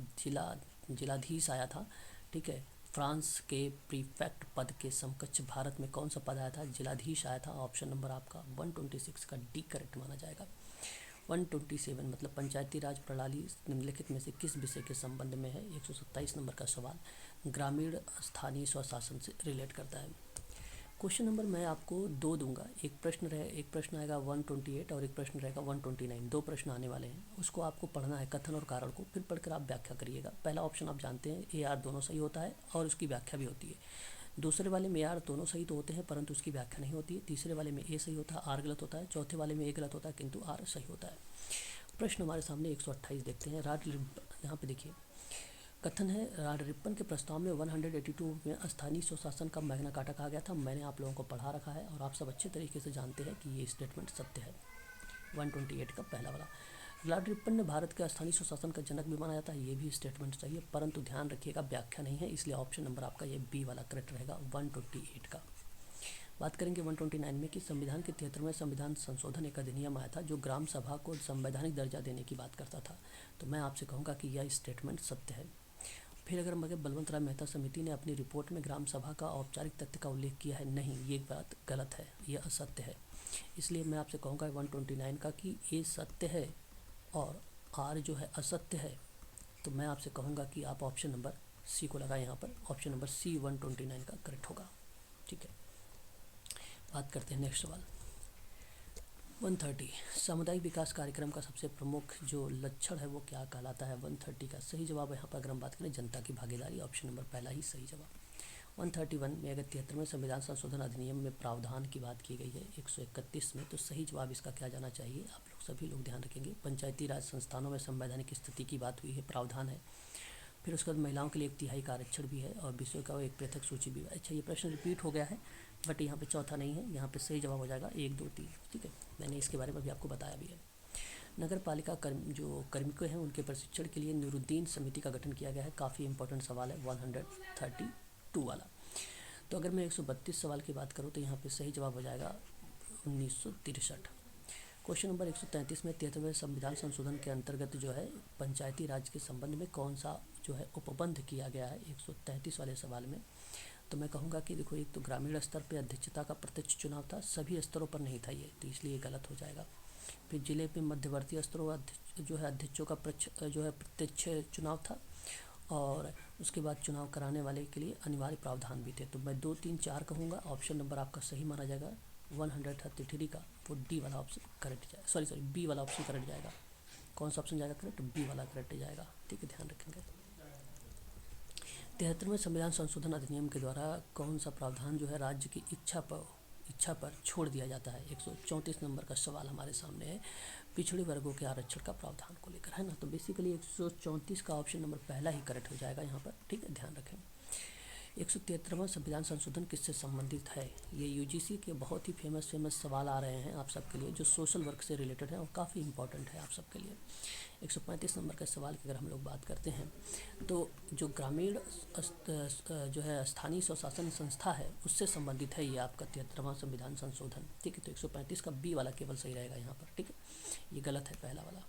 जिलाधीश आया था। ठीक है, फ्रांस के प्रीफेक्ट पद के समकक्ष भारत में कौन सा पद आया था, जिलाधीश आया था, ऑप्शन नंबर आपका 126 का डी करेक्ट माना जाएगा। 127 मतलब पंचायती राज प्रणाली निम्नलिखित में से किस विषय के संबंध में है। 127 नंबर का सवाल ग्रामीण स्थानीय स्वशासन से रिलेट करता है। क्वेश्चन नंबर मैं आपको दो दूंगा, एक प्रश्न आएगा 128 और एक प्रश्न रहेगा 129, दो प्रश्न आने वाले हैं, उसको आपको पढ़ना है, कथन और कारण को, फिर पढ़कर आप व्याख्या करिएगा। पहला ऑप्शन आप जानते हैं ए आर दोनों सही होता है और उसकी व्याख्या भी होती है। दूसरे वाले में ए आर दोनों सही तो होते हैं परंतु उसकी व्याख्या नहीं होती है। तीसरे वाले में ए सही होता है, आर गलत होता है। चौथे वाले में ए गलत होता है किंतु आर सही होता है। प्रश्न हमारे सामने 128 देखते हैं। यहाँ पे देखिए कथन है, राडरिप्पन के प्रस्ताव में 182 में स्थानीय स्वशासन का मैग्ना कार्टा कहा गया था। मैंने आप लोगों को पढ़ा रखा है और आप सब अच्छे तरीके से जानते हैं कि ये स्टेटमेंट सत्य है। 128 का पहला वाला, राडरिप्पन ने भारत के स्थानीय स्वशासन का जनक भी माना जाता है, ये भी स्टेटमेंट सही है, परंतु ध्यान रखिएगा व्याख्या नहीं है, इसलिए ऑप्शन नंबर आपका ये बी वाला करेक्ट रहेगा 128 का। बात करेंगे 129 में कि संविधान के 73वें संविधान संशोधन एक अधिनियम आया था जो ग्राम सभा को संवैधानिक दर्जा देने की बात करता था, तो मैं आपसे कहूँगा कि यह स्टेटमेंट सत्य है। फिर अगर मगर बलवंत राय मेहता समिति ने अपनी रिपोर्ट में ग्राम सभा का औपचारिक तथ्य का उल्लेख किया है, नहीं, ये बात गलत है, ये असत्य है, इसलिए मैं आपसे कहूँगा 129 का कि ये सत्य है और आर जो है असत्य है, तो मैं आपसे कहूँगा कि आप ऑप्शन नंबर सी को लगाएं, यहाँ पर ऑप्शन नंबर सी 129 का करेक्ट होगा। ठीक है, बात करते हैं नेक्स्ट सवाल 130, सामुदायिक विकास कार्यक्रम का सबसे प्रमुख जो लक्षण है वो क्या कहलाता है। 130 का सही जवाब यहाँ पर अगर हम बात करें जनता की भागीदारी, ऑप्शन नंबर पहला ही सही जवाब। 131 में अगर 73वें संविधान संशोधन अधिनियम में प्रावधान की बात की गई है 131 में, तो सही जवाब इसका क्या जाना चाहिए, आप लोग सभी लोग ध्यान रखेंगे। पंचायती राज संस्थानों में संवैधानिक स्थिति की बात हुई है, प्रावधान है। फिर उसके बाद महिलाओं के लिए 1/3 का आरक्षण भी है और विषयों का एक पृथक सूची भी है। अच्छा, ये प्रश्न रिपीट हो गया है बट यहाँ पे चौथा नहीं है, यहाँ पे सही जवाब हो जाएगा 1 2 3। ठीक है, मैंने इसके बारे में भी आपको बताया भी है। नगर पालिका जो कार्मिक हैं उनके प्रशिक्षण के लिए नूरुद्दीन समिति का गठन किया गया है, काफ़ी इंपॉर्टेंट सवाल है 132 वाला। तो अगर मैं 132 सवाल की बात करूँ तो यहाँ पे सही जवाब हो जाएगा 1963। क्वेश्चन नंबर 133 में 73वें संविधान संशोधन के अंतर्गत जो है पंचायती राज के संबंध में कौन सा जो है उपबंध किया गया है 133 वाले सवाल में, तो मैं कहूँगा कि देखो एक तो ग्रामीण स्तर पर अध्यक्षता का प्रत्यक्ष चुनाव था, सभी स्तरों पर नहीं था ये, तो इसलिए गलत हो जाएगा। फिर जिले में मध्यवर्ती स्तरों जो है अध्यक्षों का जो है प्रत्यक्ष चुनाव था और उसके बाद चुनाव कराने वाले के लिए अनिवार्य प्रावधान भी थे, तो मैं 2 3 4 कहूँगा। ऑप्शन नंबर आपका सही माना जाएगा 133 का, वो डी वाला ऑप्शन करेक्ट जाएगा, सॉरी बी वाला ऑप्शन करेक्ट जाएगा। कौन सा ऑप्शन जाएगा करेक्ट, बी वाला करेक्ट जाएगा। ठीक है, ध्यान रखेंगे। 73वें संविधान संशोधन अधिनियम के द्वारा कौन सा प्रावधान जो है राज्य की इच्छा पर छोड़ दिया जाता है। 134 नंबर का सवाल हमारे सामने है, पिछड़े वर्गों के आरक्षण का प्रावधान को लेकर, है ना। तो बेसिकली 134 का ऑप्शन नंबर पहला ही करेक्ट हो जाएगा यहाँ पर। ठीक है, ध्यान रखें। 173वां संविधान संशोधन किससे संबंधित है? ये यूजीसी के बहुत ही फेमस सवाल आ रहे हैं आप सबके लिए, जो सोशल वर्क से रिलेटेड है और काफ़ी इंपॉर्टेंट है आप सबके लिए। 135 नंबर का सवाल की अगर हम लोग बात करते हैं तो जो ग्रामीण जो है स्थानीय स्वशासन संस्था है उससे संबंधित है ये आपका 73वां संविधान संशोधन। ठीक है, तो 135 का बी वाला केवल सही रहेगा यहाँ पर। ठीक है, ये गलत है पहला वाला।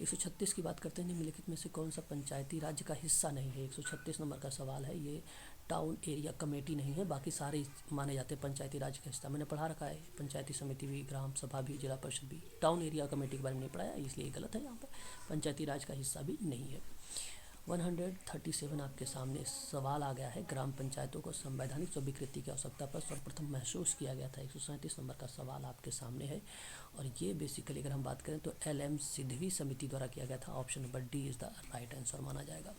136 की बात करते हैं, निम्नलिखित में से कौन सा पंचायती राज का हिस्सा नहीं है? 136 नंबर का सवाल है। ये टाउन एरिया कमेटी नहीं है, बाकी सारे माने जाते हैं पंचायती राज का हिस्सा। मैंने पढ़ा रखा है, पंचायती समिति भी, ग्राम सभा भी, जिला परिषद भी। टाउन एरिया कमेटी के बारे में नहीं पढ़ाया, इसलिए गलत है यहाँ पर, पंचायती राज का हिस्सा भी नहीं है। 137 आपके सामने सवाल आ गया है, ग्राम पंचायतों को संवैधानिक स्वीकृति की आवश्यकता पर सर्वप्रथम महसूस किया गया था। 137 नंबर का सवाल आपके सामने है और ये बेसिकली अगर हम बात करें तो LM सिद्धवी समिति द्वारा किया गया था। Option number D is the right answer माना जाएगा।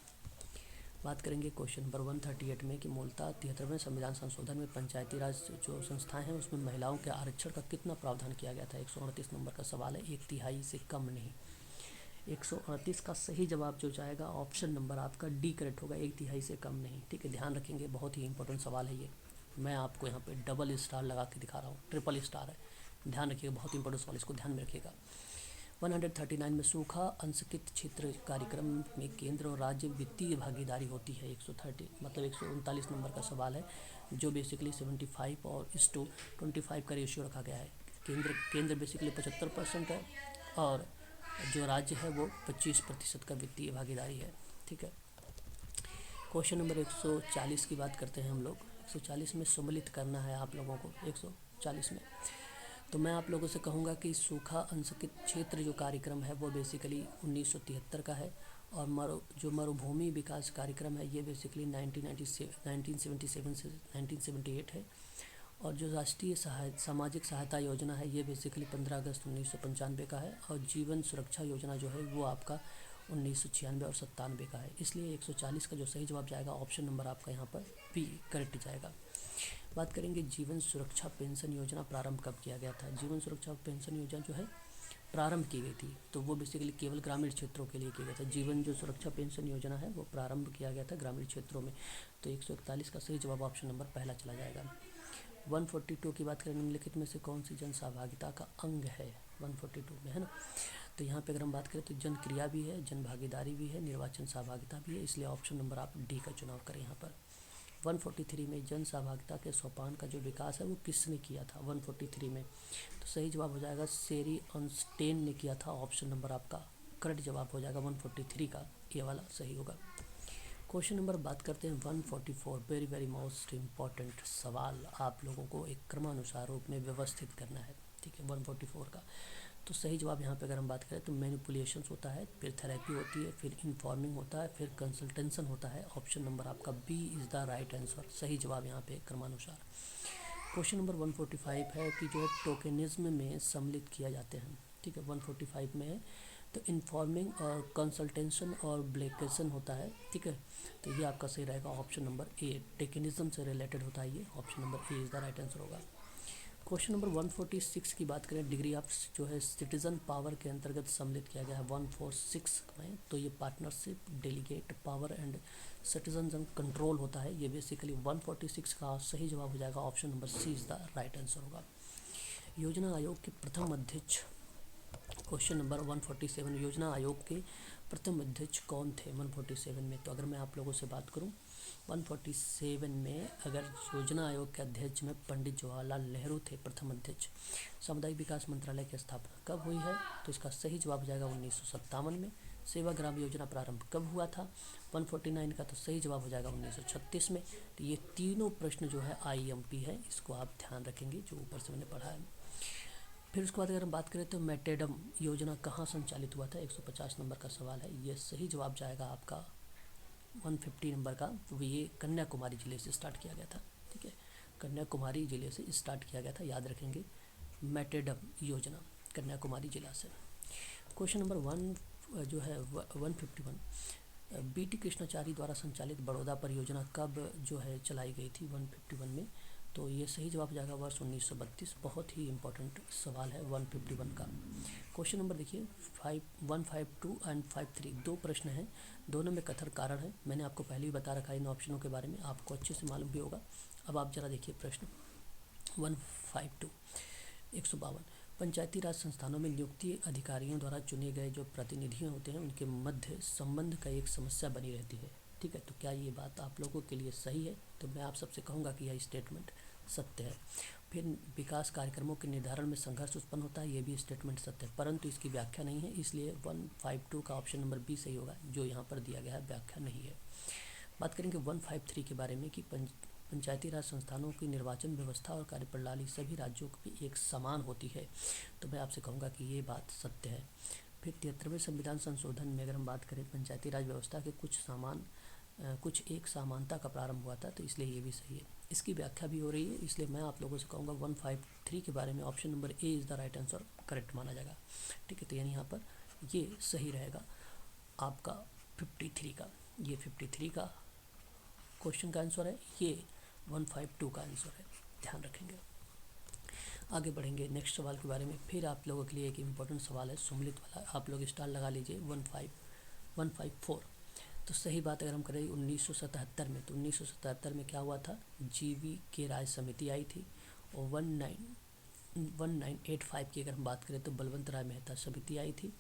बात करेंगे क्वेश्चन नंबर 138 में कि मूलतः 73वें संविधान संशोधन में पंचायती राज जो संस्थाएं हैं उसमें महिलाओं के आरक्षण का कितना प्रावधान किया गया था? 138 नंबर का सवाल है, 1/3 से कम नहीं। 138 का सही जवाब जो जाएगा ऑप्शन नंबर आपका डी करेक्ट होगा, 1/3 से कम नहीं। ठीक है, ध्यान रखेंगे, बहुत ही इंपॉर्टेंट सवाल है ये। मैं आपको यहाँ पे डबल स्टार लगा के दिखा रहा हूँ, ट्रिपल स्टार है, ध्यान रखिएगा, बहुत इंपॉर्टेंट सवाल, इसको ध्यान में रखिएगा। 139 में सूखा अंशकित क्षेत्र कार्यक्रम में केंद्र और राज्य वित्तीय भागीदारी होती है। 130 मतलब 139 नंबर का सवाल है, जो बेसिकली 75 और 1:25 का रेशियो रखा गया है। केंद्र बेसिकली 75% है और जो राज्य है वो 25% का वित्तीय भागीदारी है। ठीक है, क्वेश्चन नंबर 140 की बात करते हैं हम लोग। 140 में सम्मिलित करना है आप लोगों को। 140 में तो मैं आप लोगों से कहूँगा कि सूखा अंशकित क्षेत्र जो कार्यक्रम है वो बेसिकली 1973 का है और जो मरुभूमि विकास कार्यक्रम है ये बेसिकली 1977 से 1978 है और जो राष्ट्रीय सामाजिक सहायता योजना है ये बेसिकली 15 अगस्त 1995 का है और जीवन सुरक्षा योजना जो है वो आपका 1996 और 97 का है। इसलिए 140 का जो सही जवाब जाएगा ऑप्शन नंबर आपका यहाँ पर बी करेक्ट जाएगा। बात करेंगे जीवन सुरक्षा पेंशन योजना प्रारंभ कब किया गया था? जीवन सुरक्षा पेंशन योजना जो है प्रारंभ की गई थी तो वो बेसिकली केवल ग्रामीण क्षेत्रों के लिए किया गया था। जीवन जो सुरक्षा पेंशन योजना है वो प्रारंभ किया गया था ग्रामीण क्षेत्रों में। तो 141 का सही जवाब ऑप्शन नंबर पहला चला जाएगा। 142 की बात करें, निम्नलिखित में से कौन सी जन सहभागिता का अंग है? 142 में है ना, तो यहाँ पे अगर हम बात करें तो जन क्रिया भी है, जन भागीदारी भी है, निर्वाचन सहभागिता भी है, इसलिए ऑप्शन नंबर आप डी का चुनाव करें यहाँ पर। 143 में जन सहभागिता के सोपान का जो विकास है वो किसने किया था? 143 में तो सही जवाब हो जाएगा सेरी ऑनस्टेन ने किया था। ऑप्शन नंबर आपका करेक्ट जवाब हो जाएगा 143 का, ये वाला सही होगा। क्वेश्चन नंबर बात करते हैं 144, वेरी वेरी मोस्ट इम्पॉर्टेंट सवाल, आप लोगों को एक क्रमानुसार रूप में व्यवस्थित करना है। ठीक है, 144 का तो सही जवाब यहाँ पे अगर हम बात करें तो मैनिपुलेशंस होता है, फिर थेरेपी होती है, फिर इन्फॉर्मिंग होता है, फिर कंसल्टेंसन होता है। ऑप्शन नंबर आपका B is the right answer, सही जवाब यहाँ पे क्रमानुसार। क्वेश्चन नंबर 145 है कि जो है टोकनिज्म में सम्मिलित किया जाते हैं। ठीक है, 145 में है तो इन्फॉर्मिंग और कंसल्टेंसन और ब्लेकेशन होता है। ठीक है, तो ये आपका सही रहेगा ऑप्शन नंबर ए, टोकनिज्म से रिलेटेड होता है ये, option number A is the right answer होगा। क्वेश्चन नंबर 146 की बात करें, डिग्री ऑफ जो है सिटीजन पावर के अंतर्गत सम्मिलित किया गया है 146 में, तो ये partnership, delegate power and citizen control होता है। ये बेसिकली 146 का सही जवाब हो जाएगा, option number C is the right answer होगा। योजना आयोग के प्रथम अध्यक्ष, क्वेश्चन नंबर 147, योजना आयोग के प्रथम अध्यक्ष कौन थे 147 में? तो अगर मैं आप लोगों से बात करूं 147 में अगर योजना आयोग के अध्यक्ष में पंडित जवाहरलाल नेहरू थे प्रथम अध्यक्ष। सामुदायिक विकास मंत्रालय की स्थापना कब हुई है? तो इसका सही जवाब हो जाएगा 1957 में। सेवा ग्राम योजना प्रारंभ कब हुआ था? 149 का तो सही जवाब हो जाएगा 1936 में। तो ये तीनों प्रश्न जो है IMP है, इसको आप ध्यान रखेंगे जो ऊपर से मैंने पढ़ा है। फिर उसके बाद अगर हम बात करें तो मेटेडम योजना कहाँ संचालित हुआ था? 150 नंबर का सवाल है, ये सही जवाब जाएगा आपका 150 नंबर का, तो ये कन्याकुमारी जिले से स्टार्ट किया गया था। ठीक है, कन्याकुमारी जिले से स्टार्ट किया गया था, याद रखेंगे मेटेडम योजना कन्याकुमारी जिला से। क्वेश्चन नंबर 1 जो है 151, BT कृष्णाचारी द्वारा संचालित बड़ौदा परियोजना कब जो है चलाई गई थी 151 में? तो ये सही जवाब हो जाएगा वर्ष 1932। बहुत ही इंपॉर्टेंट सवाल है 151 का। क्वेश्चन नंबर देखिए 152 एंड 53, दो प्रश्न हैं, दोनों में कथन कारण है। मैंने आपको पहले ही बता रखा है इन ऑप्शनों के बारे में, आपको अच्छे से मालूम भी होगा। अब आप जरा देखिए प्रश्न 152 152। पंचायती राज संस्थानों में नियुक्ति अधिकारियों द्वारा चुने गए जो प्रतिनिधि होते हैं उनके मध्य संबंध का एक समस्या बनी रहती है। ठीक है, तो क्या ये बात आप लोगों के लिए सही है? तो मैं आप सबसे कहूँगा कि यह स्टेटमेंट सत्य है। फिर विकास कार्यक्रमों के निर्धारण में संघर्ष उत्पन्न होता है, ये भी स्टेटमेंट सत्य है, परंतु इसकी व्याख्या नहीं है, इसलिए 152 का ऑप्शन नंबर बी सही होगा, जो यहाँ पर दिया गया है व्याख्या नहीं है। बात करेंगे 153 के बारे में कि पंचायती राज संस्थानों की निर्वाचन व्यवस्था और कार्यप्रणाली सभी राज्यों में एक समान होती है। तो मैं आपसे कहूँगा कि ये बात सत्य है। फिर 73वें संविधान संशोधन में अगर हम बात करें पंचायती राज व्यवस्था के कुछ एक समानता का प्रारंभ हुआ था, तो इसलिए ये भी सही है। इसकी व्याख्या भी हो रही है, इसलिए मैं आप लोगों से कहूँगा 153 के बारे में option number A is the right answer correct माना जाएगा। ठीक है, तो यानी यहाँ पर ये सही रहेगा आपका 53 का। ये 53 का क्वेश्चन का आंसर है, ये 152 का आंसर है, ध्यान रखेंगे। आगे बढ़ेंगे नेक्स्ट सवाल के बारे में। फिर आप लोगों के लिए एक इम्पोर्टेंट सवाल है सम्मिलित वाला, आप लोग स्टार लगा लीजिए 154। तो सही बात अगर हम करें 1977 में, तो 1977 में क्या हुआ था, जीवी के राय समिति आई थी, और 1985 की अगर हम बात करें तो बलवंत राय मेहता समिति आई थी,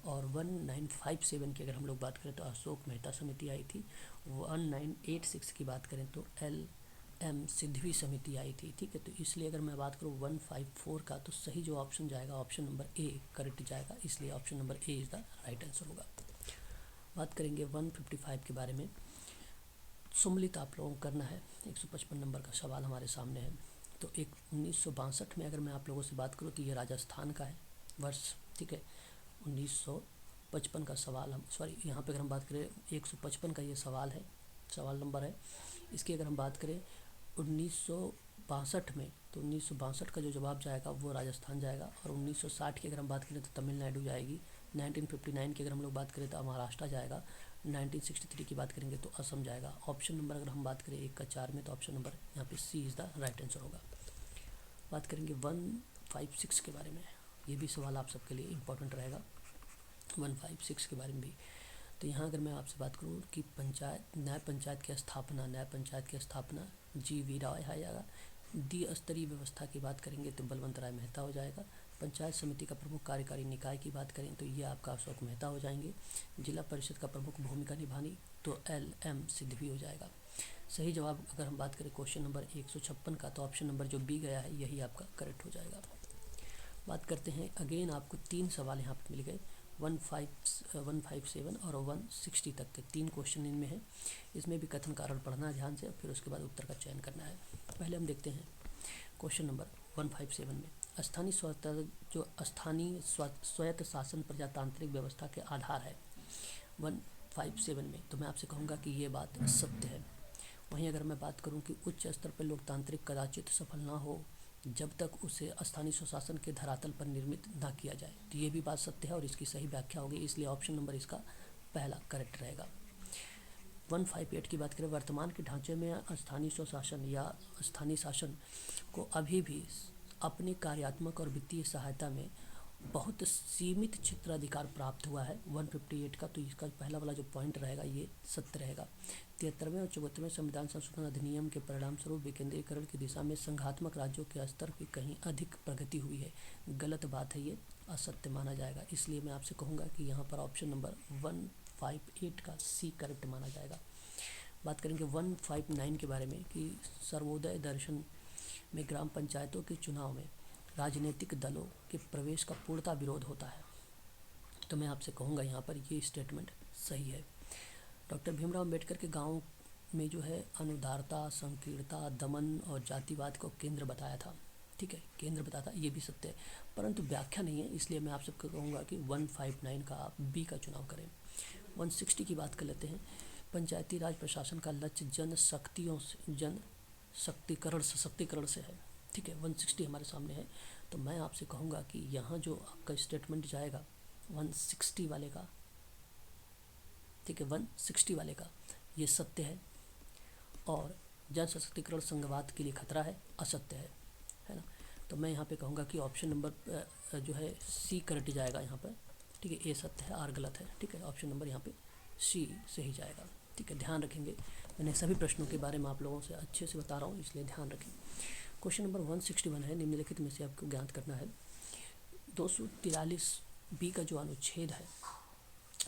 और 1957 की अगर हम लोग बात करें तो अशोक मेहता समिति आई थी, 1986 की बात करें तो LM सिद्धवी समिति आई थी। ठीक है, तो इसलिए अगर मैं बात करूँ 154 का, तो सही जो ऑप्शन जाएगा ऑप्शन नंबर ए करेक्ट जाएगा, इसलिए option number A is the right answer होगा। बात करेंगे 155 के बारे में। सम्मिलित आप लोगों को करना है, 155 नंबर का सवाल हमारे सामने है। तो 1962 में अगर मैं आप लोगों से बात करूँ तो ये राजस्थान का है वर्ष। ठीक है, 1955 का सवाल हम यहाँ पे अगर हम बात करें 155 का ये सवाल है, सवाल नंबर है। इसकी अगर हम बात करें 1962 में, तो 1962 का जो जवाब जाएगा वो राजस्थान जाएगा, और 1960 की अगर हम बात करें तो तमिलनाडु जाएगी, 1959 की अगर हम लोग बात करें तो महाराष्ट्र जाएगा, 1963 की बात करेंगे तो असम जाएगा। ऑप्शन नंबर अगर हम बात करें 1 का 4 में, तो ऑप्शन नंबर यहाँ पे सी इज़ द राइट आंसर होगा। बात करेंगे 156 के बारे में, ये भी सवाल आप सबके लिए इम्पोर्टेंट रहेगा 156 के बारे में भी। तो यहाँ अगर मैं आपसे बात करूँ कि न्याय पंचायत की स्थापना GV राय आएगा। द्विस्तरीय व्यवस्था की बात करेंगे तो बलवंत राय मेहता हो जाएगा। पंचायत समिति का प्रमुख कार्यकारी निकाय की बात करें तो ये आपका अशोक मेहता हो जाएंगे। जिला परिषद का प्रमुख भूमिका निभानी तो LM सिद्धवी हो जाएगा। सही जवाब अगर हम बात करें क्वेश्चन नंबर 156 का, तो ऑप्शन नंबर जो बी गया है यही आपका करेक्ट हो जाएगा। बात करते हैं, अगेन आपको 3 सवाल यहाँ पर मिल गए, 157 और 160 तक के 3 क्वेश्चन इनमें है। इसमें भी कथन कारण पढ़ना है ध्यान से, फिर उसके बाद उत्तर का चयन करना है। पहले हम देखते हैं क्वेश्चन नंबर 157 में, स्थानीय स्वायत्त शासन प्रजातांत्रिक व्यवस्था के आधार है 157 में। तो मैं आपसे कहूँगा कि ये बात सत्य है। वहीं अगर मैं बात करूँ कि उच्च स्तर पर लोकतांत्रिक कदाचित सफल ना हो जब तक उसे स्थानीय स्वशासन के धरातल पर निर्मित ना किया जाए, तो ये भी बात सत्य है और इसकी सही व्याख्या होगी, इसलिए ऑप्शन नंबर इसका पहला करेक्ट रहेगा। 158 की बात करें, वर्तमान के ढांचे में स्थानीय स्वशासन या स्थानीय शासन को अभी भी अपनी कार्यात्मक और वित्तीय सहायता में बहुत सीमित क्षेत्राधिकार प्राप्त हुआ है 158 का, तो इसका पहला वाला जो पॉइंट रहेगा ये सत्य रहेगा। 73वें और 74वें संविधान संशोधन अधिनियम के परिणाम स्वरूप विकेंद्रीकरण की दिशा में संघात्मक राज्यों के स्तर की कहीं अधिक प्रगति हुई है, गलत बात है, ये असत्य माना जाएगा। इसलिए मैं आपसे कहूँगा कि यहाँ पर ऑप्शन नंबर 158 का सी करेक्ट माना जाएगा। बात करेंगे 159 के बारे में कि सर्वोदय दर्शन में ग्राम पंचायतों के चुनाव में राजनीतिक दलों के प्रवेश का पूर्णतः विरोध होता है। तो मैं आपसे कहूँगा यहाँ पर ये स्टेटमेंट सही है। डॉक्टर भीमराव अम्बेडकर के गाँव में जो है अनुदारता, संकीर्णता, दमन और जातिवाद को केंद्र बताया था। ठीक है, केंद्र बताया था, ये भी सत्य है, परंतु व्याख्या नहीं है, इसलिए मैं आप सबको कहूँगा कि 159 का आप बी का चुनाव करें। 160 की बात कर लेते हैं। पंचायती राज प्रशासन का लक्ष्य सशक्तिकरण से है। ठीक है, 160 हमारे सामने है, तो मैं आपसे कहूँगा कि यहाँ जो आपका स्टेटमेंट जाएगा 160 वाले का, ठीक है, 160 वाले का ये सत्य है, और जन सशक्तिकरण संघवाद के लिए खतरा है, असत्य है ना। तो मैं यहाँ पे कहूँगा कि ऑप्शन नंबर जो है सी करेक्ट जाएगा यहाँ पर, ठीक है। ए सत्य है, आर गलत है, ठीक है। ऑप्शन नंबर यहाँ पे सी सही जाएगा, ठीक है। ध्यान रखेंगे, मैंने सभी प्रश्नों के बारे में आप लोगों से अच्छे से बता रहा हूँ, इसलिए ध्यान रखें। क्वेश्चन नंबर 161 है, निम्नलिखित में से आपको ज्ञात करना है 243 बी का जो अनुच्छेद है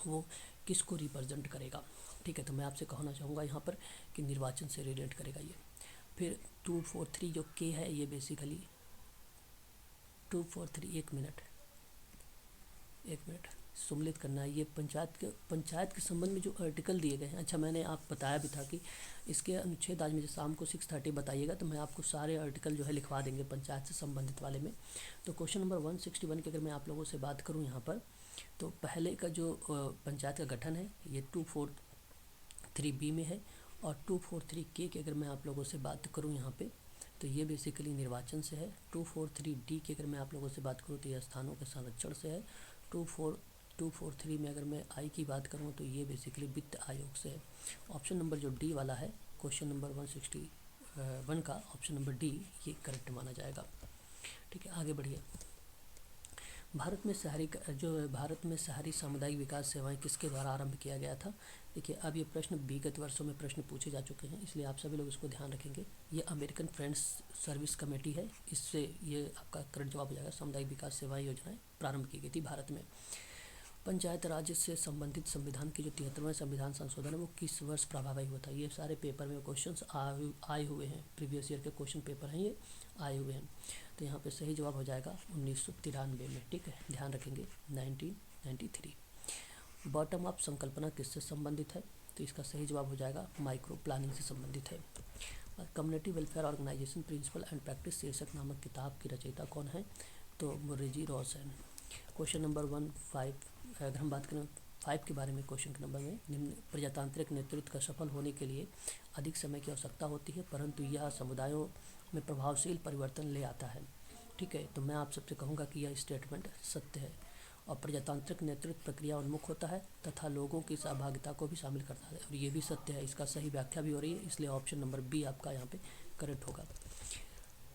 वो किसको रिप्रेजेंट करेगा, ठीक है। तो मैं आपसे कहना चाहूँगा यहाँ पर कि निर्वाचन से रिलेट करेगा ये। फिर 243 जो के है ये बेसिकली 243 एक मिनट सम्मिलित करना है। ये पंचायत के संबंध में जो आर्टिकल दिए गए हैं, अच्छा मैंने आप बताया भी था कि इसके अनुच्छेद आज मुझे शाम को 6:30 बताइएगा, तो मैं आपको सारे आर्टिकल जो है लिखवा देंगे पंचायत से संबंधित वाले में। तो क्वेश्चन नंबर 161 की अगर मैं आप लोगों से बात करूं यहाँ पर, तो पहले का जो पंचायत का गठन है ये 243 बी में है, और 243 के की अगर मैं आप लोगों से बात करूँ यहाँ पे, तो ये बेसिकली निर्वाचन से है। 243 डी की अगर मैं आप लोगों से बात करूँ तो ये स्थानों के संरक्षण से है। 243 में अगर मैं आई की बात करूँ तो ये बेसिकली वित्त आयोग से है। ऑप्शन नंबर जो डी वाला है क्वेश्चन नंबर 161 का ऑप्शन नंबर डी ये करेक्ट माना जाएगा, ठीक है। आगे बढ़िए। भारत में शहरी सामुदायिक विकास सेवाएं किसके द्वारा आरंभ किया गया था। देखिए अब ये प्रश्न विगत वर्षों में प्रश्न पूछे जा चुके हैं, इसलिए आप सभी लोग इसको ध्यान रखेंगे। ये अमेरिकन फ्रेंड्स सर्विस कमेटी है, इससे ये आपका करेक्ट जवाब हो जाएगा। सामुदायिक विकास सेवाएं योजनाएं प्रारंभ की गई थी भारत में। पंचायत राज से संबंधित संविधान के जो 73वें संविधान संशोधन है वो किस वर्ष प्रभावी हुआ था। ये सारे पेपर में क्वेश्चंस आए हुए हैं, प्रीवियस ईयर के क्वेश्चन पेपर हैं ये आए हुए हैं। तो यहाँ पे सही जवाब हो जाएगा 1993 में, ठीक है। ध्यान रखेंगे 1993। बॉटम अप संकल्पना किससे संबंधित है, तो इसका सही जवाब हो जाएगा माइक्रो प्लानिंग से संबंधित है। Community welfare organisation principle and practice शीर्षक नामक किताब की रचयिता कौन है, तो मुर्रेजी रॉसन। क्वेश्चन नंबर 15 अगर हम बात करें 5 के बारे में, क्वेश्चन के नंबर में निम्न प्रजातांत्रिक नेतृत्व का सफल होने के लिए अधिक समय की आवश्यकता होती है, परंतु यह समुदायों में प्रभावशील परिवर्तन ले आता है, ठीक है। तो मैं आप सबसे कहूँगा कि यह स्टेटमेंट सत्य है। और प्रजातांत्रिक नेतृत्व प्रक्रिया उन्मुख होता है तथा लोगों की सहभागिता को भी शामिल करता है, और ये भी सत्य है। इसका सही व्याख्या भी हो रही है, इसलिए ऑप्शन नंबर बी आपका यहाँ पे करेक्ट होगा।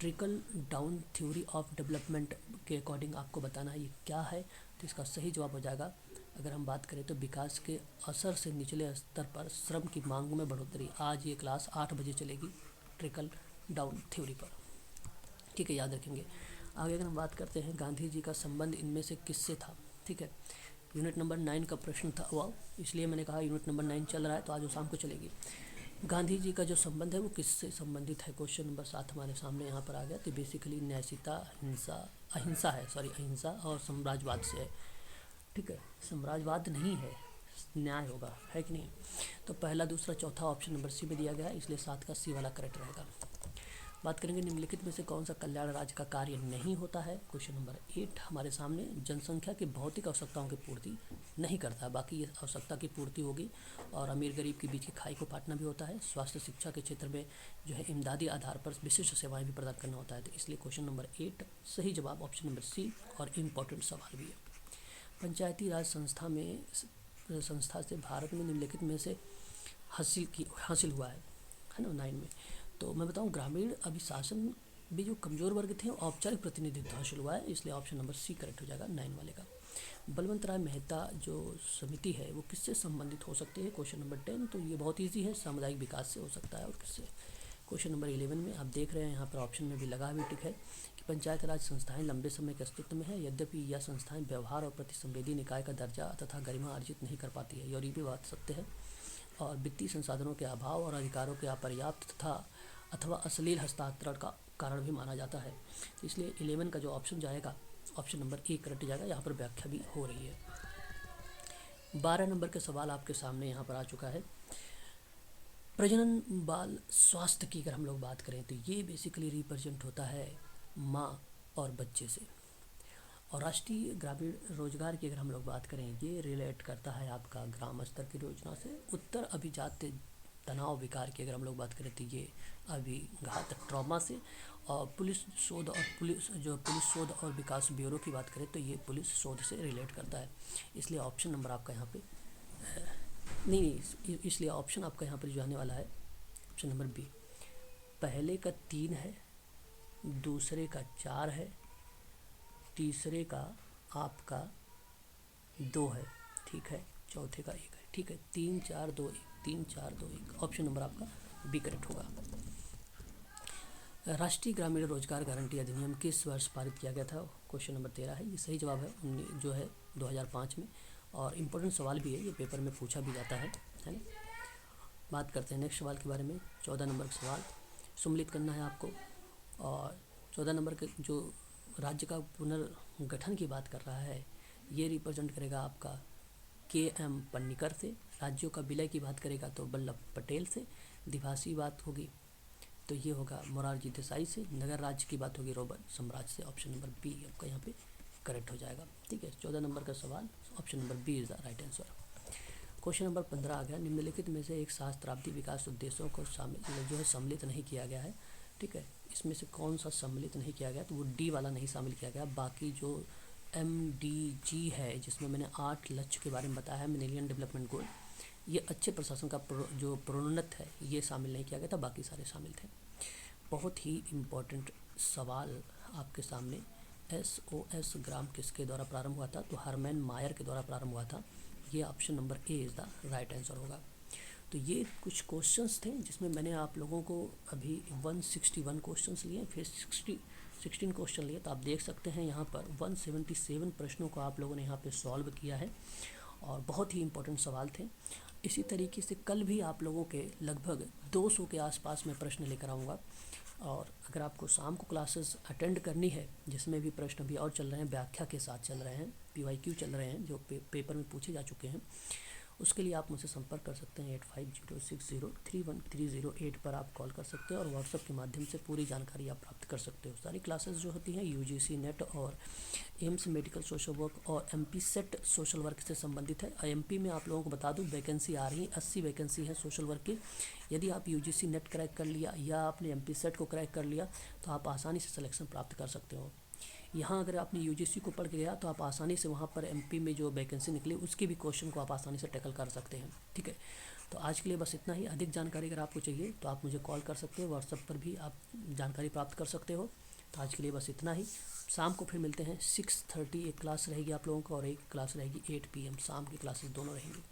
Trickle down theory of development के अकॉर्डिंग आपको बताना है ये क्या है, तो इसका सही जवाब हो जाएगा अगर हम बात करें तो विकास के असर से निचले स्तर पर श्रम की मांग में बढ़ोतरी। आज ये क्लास 8 बजे चलेगी ट्रिकल डाउन थ्योरी पर, ठीक है, याद रखेंगे। आगे अगर हम बात करते हैं गांधी जी का संबंध इनमें से किससे था, ठीक है। यूनिट नंबर 9 का प्रश्न था वो, इसलिए मैंने कहा यूनिट नंबर 9 चल रहा है तो आज वो शाम को चलेगी। गांधी जी का जो संबंध है वो किससे संबंधित है, क्वेश्चन नंबर 7 हमारे सामने यहाँ पर आ गया। तो बेसिकली न्यायशीता अहिंसा और साम्राज्यवाद से है, ठीक है। साम्राज्यवाद नहीं है, न्याय होगा, है कि नहीं। तो पहला दूसरा चौथा ऑप्शन नंबर सी में दिया गया है, इसलिए 7 का सी वाला करेक्ट रहेगा। बात करेंगे निम्नलिखित में से कौन सा कल्याण राज्य का कार्य नहीं होता है। क्वेश्चन नंबर 8 हमारे सामने जनसंख्या की भौतिक आवश्यकताओं की पूर्ति नहीं करता है, बाकी ये आवश्यकता की पूर्ति होगी। और अमीर गरीब के बीच की खाई को पाटना भी होता है। स्वास्थ्य शिक्षा के क्षेत्र में जो है इमदादी आधार पर विशिष्ट सेवाएं भी प्रदान करना होता है। तो इसलिए क्वेश्चन नंबर 8 सही जवाब ऑप्शन नंबर सी, और इम्पॉर्टेंट सवाल भी है। पंचायती राज संस्था से भारत में निम्नलिखित में से हासिल हुआ है ना 9 में। तो मैं बताऊं ग्रामीण अभिशासन भी जो कमज़ोर वर्ग थे औपचारिक प्रतिनिधित्व हासिल हुआ है, इसलिए ऑप्शन नंबर सी करेक्ट हो जाएगा 9 वाले का। बलवंत राय मेहता जो समिति है वो किससे संबंधित हो सकती है, क्वेश्चन नंबर 10। तो ये बहुत ईजी है, सामुदायिक विकास से हो सकता है, और किससे। क्वेश्चन नंबर 11 में आप देख रहे हैं यहाँ पर ऑप्शन में भी लगा हुआ टिक है कि पंचायत राज संस्थाएं लंबे समय के अस्तित्व में है, यद्यपि यह संस्थाएं व्यवहार और प्रतिसंवेदी निकाय का दर्जा तथा गरिमा अर्जित नहीं कर पाती है, और ये भी बात सत्य है। और वित्तीय संसाधनों के अभाव और अधिकारों के अपर्याप्त तथा अथवा अश्लील हस्तांतरण का कारण भी माना जाता है। इसलिए 11 का जो ऑप्शन जाएगा ऑप्शन नंबर ए करेक्ट जाएगा, यहाँ पर व्याख्या भी हो रही है। 12 नंबर का सवाल आपके सामने यहाँ पर आ चुका है। प्रजनन बाल स्वास्थ्य की अगर हम लोग बात करें तो ये बेसिकली रिप्रेजेंट होता है माँ और बच्चे से। और राष्ट्रीय ग्रामीण रोजगार की अगर हम लोग बात करें ये रिलेट करता है आपका ग्राम स्तर की योजना से। उत्तर अभिजात्य तनाव विकार की अगर हम लोग बात करें तो ये अभिघात ट्रॉमा से। और पुलिस शोध और विकास ब्यूरो की बात करें तो ये पुलिस शोध से रिलेट करता है, इसलिए ऑप्शन नंबर आपका यहाँ पे इसलिए ऑप्शन आपका यहाँ पर जो आने वाला है ऑप्शन नंबर बी। पहले का 3 है, दूसरे का 4 है, तीसरे का आपका 2 है, ठीक है, चौथे का 1 है, ठीक है। 3 4 2 1, 3 4 2 1, ऑप्शन नंबर आपका बी करेक्ट होगा। राष्ट्रीय ग्रामीण रोजगार गारंटी अधिनियम किस वर्ष पारित किया गया था? क्वेश्चन नंबर 13 है। ये सही जवाब है जो है 2005 में, और इम्पोर्टेंट सवाल भी है, ये पेपर में पूछा भी जाता है ना। बात करते हैं नेक्स्ट सवाल के बारे में। 14 नंबर का सवाल सम्मिलित करना है आपको, और 14 नंबर के जो राज्य का पुनर्गठन की बात कर रहा है, ये रिप्रेजेंट करेगा आपका KM पन्नीकर से। राज्यों का विलय की बात करेगा तो वल्लभ पटेल से। द्विभाषी बात होगी तो ये होगा मोरारजी देसाई से। नगर राज्य की बात होगी रॉबर्ट सम्राट से। ऑप्शन नंबर बी आपका यहाँ पे करेक्ट हो जाएगा, ठीक है। 14 नंबर का सवाल, option number B is the right answer. Question number 15 आ गया। निम्नलिखित में से एक सहस्त्राब्दी विकास उद्देश्यों को सम्मिलित नहीं किया गया है, ठीक है। इसमें से कौन सा सम्मिलित नहीं किया गया? तो वो डी वाला नहीं शामिल किया गया। बाकी जो MDG है, जिसमें मैंने 8 लक्ष्य के बारे में बताया है, मिलेनियम डेवलपमेंट गोल, ये अच्छे प्रशासन का जो प्रोन्नत है, ये शामिल नहीं किया गया था, बाकी सारे शामिल थे। बहुत ही इम्पोर्टेंट सवाल आपके सामने। SOS ग्राम किसके द्वारा प्रारंभ हुआ था? तो हरमैन मायर के द्वारा प्रारंभ हुआ था। ये option number A is the right answer होगा। तो ये कुछ क्वेश्चंस थे जिसमें मैंने आप लोगों को अभी 161 क्वेश्चंस लिए, फिर 16 क्वेश्चन लिए। तो आप देख सकते हैं यहाँ पर 177 प्रश्नों को आप लोगों ने यहाँ पे सॉल्व किया है, और बहुत ही इम्पोर्टेंट सवाल थे। इसी तरीके से कल भी आप लोगों के लगभग 200 के आसपास में प्रश्न लेकर आऊँगा। और अगर आपको शाम को क्लासेस अटेंड करनी है, जिसमें भी प्रश्न भी और चल रहे हैं, व्याख्या के साथ चल रहे हैं, PYQ चल रहे हैं, जो पेपर में पूछे जा चुके हैं, उसके लिए आप मुझसे संपर्क कर सकते हैं। 8506031308 पर आप कॉल कर सकते हैं, और व्हाट्सएप के माध्यम से पूरी जानकारी आप प्राप्त कर सकते हो। सारी क्लासेस जो होती हैं UGC नेट और एम्स मेडिकल सोशल वर्क और MP सेट सोशल वर्क से संबंधित है। MP में आप लोगों को बता दूं, वैकेंसी आ रही है, 80 वैकेंसी है सोशल वर्क की। यदि आप UGC नेट क्रैक कर लिया या आपने MP सेट को क्रैक कर लिया, तो आप आसानी से सिलेक्शन प्राप्त कर सकते हो। यहाँ अगर आपने UGC को पढ़ के गया तो आप आसानी से वहाँ पर MP में जो वैकेंसी निकली उसके भी क्वेश्चन को आप आसानी से टैकल कर सकते हैं, ठीक है। तो आज के लिए बस इतना ही। अधिक जानकारी अगर आपको चाहिए तो आप मुझे कॉल कर सकते हो, व्हाट्सएप पर भी आप जानकारी प्राप्त कर सकते हो। तो आज के लिए बस इतना ही। शाम को फिर मिलते हैं 6:30। एक क्लास रहेगी आप लोगों को, और एक क्लास रहेगी 8 PM। शाम की क्लासेस दोनों रहेंगी।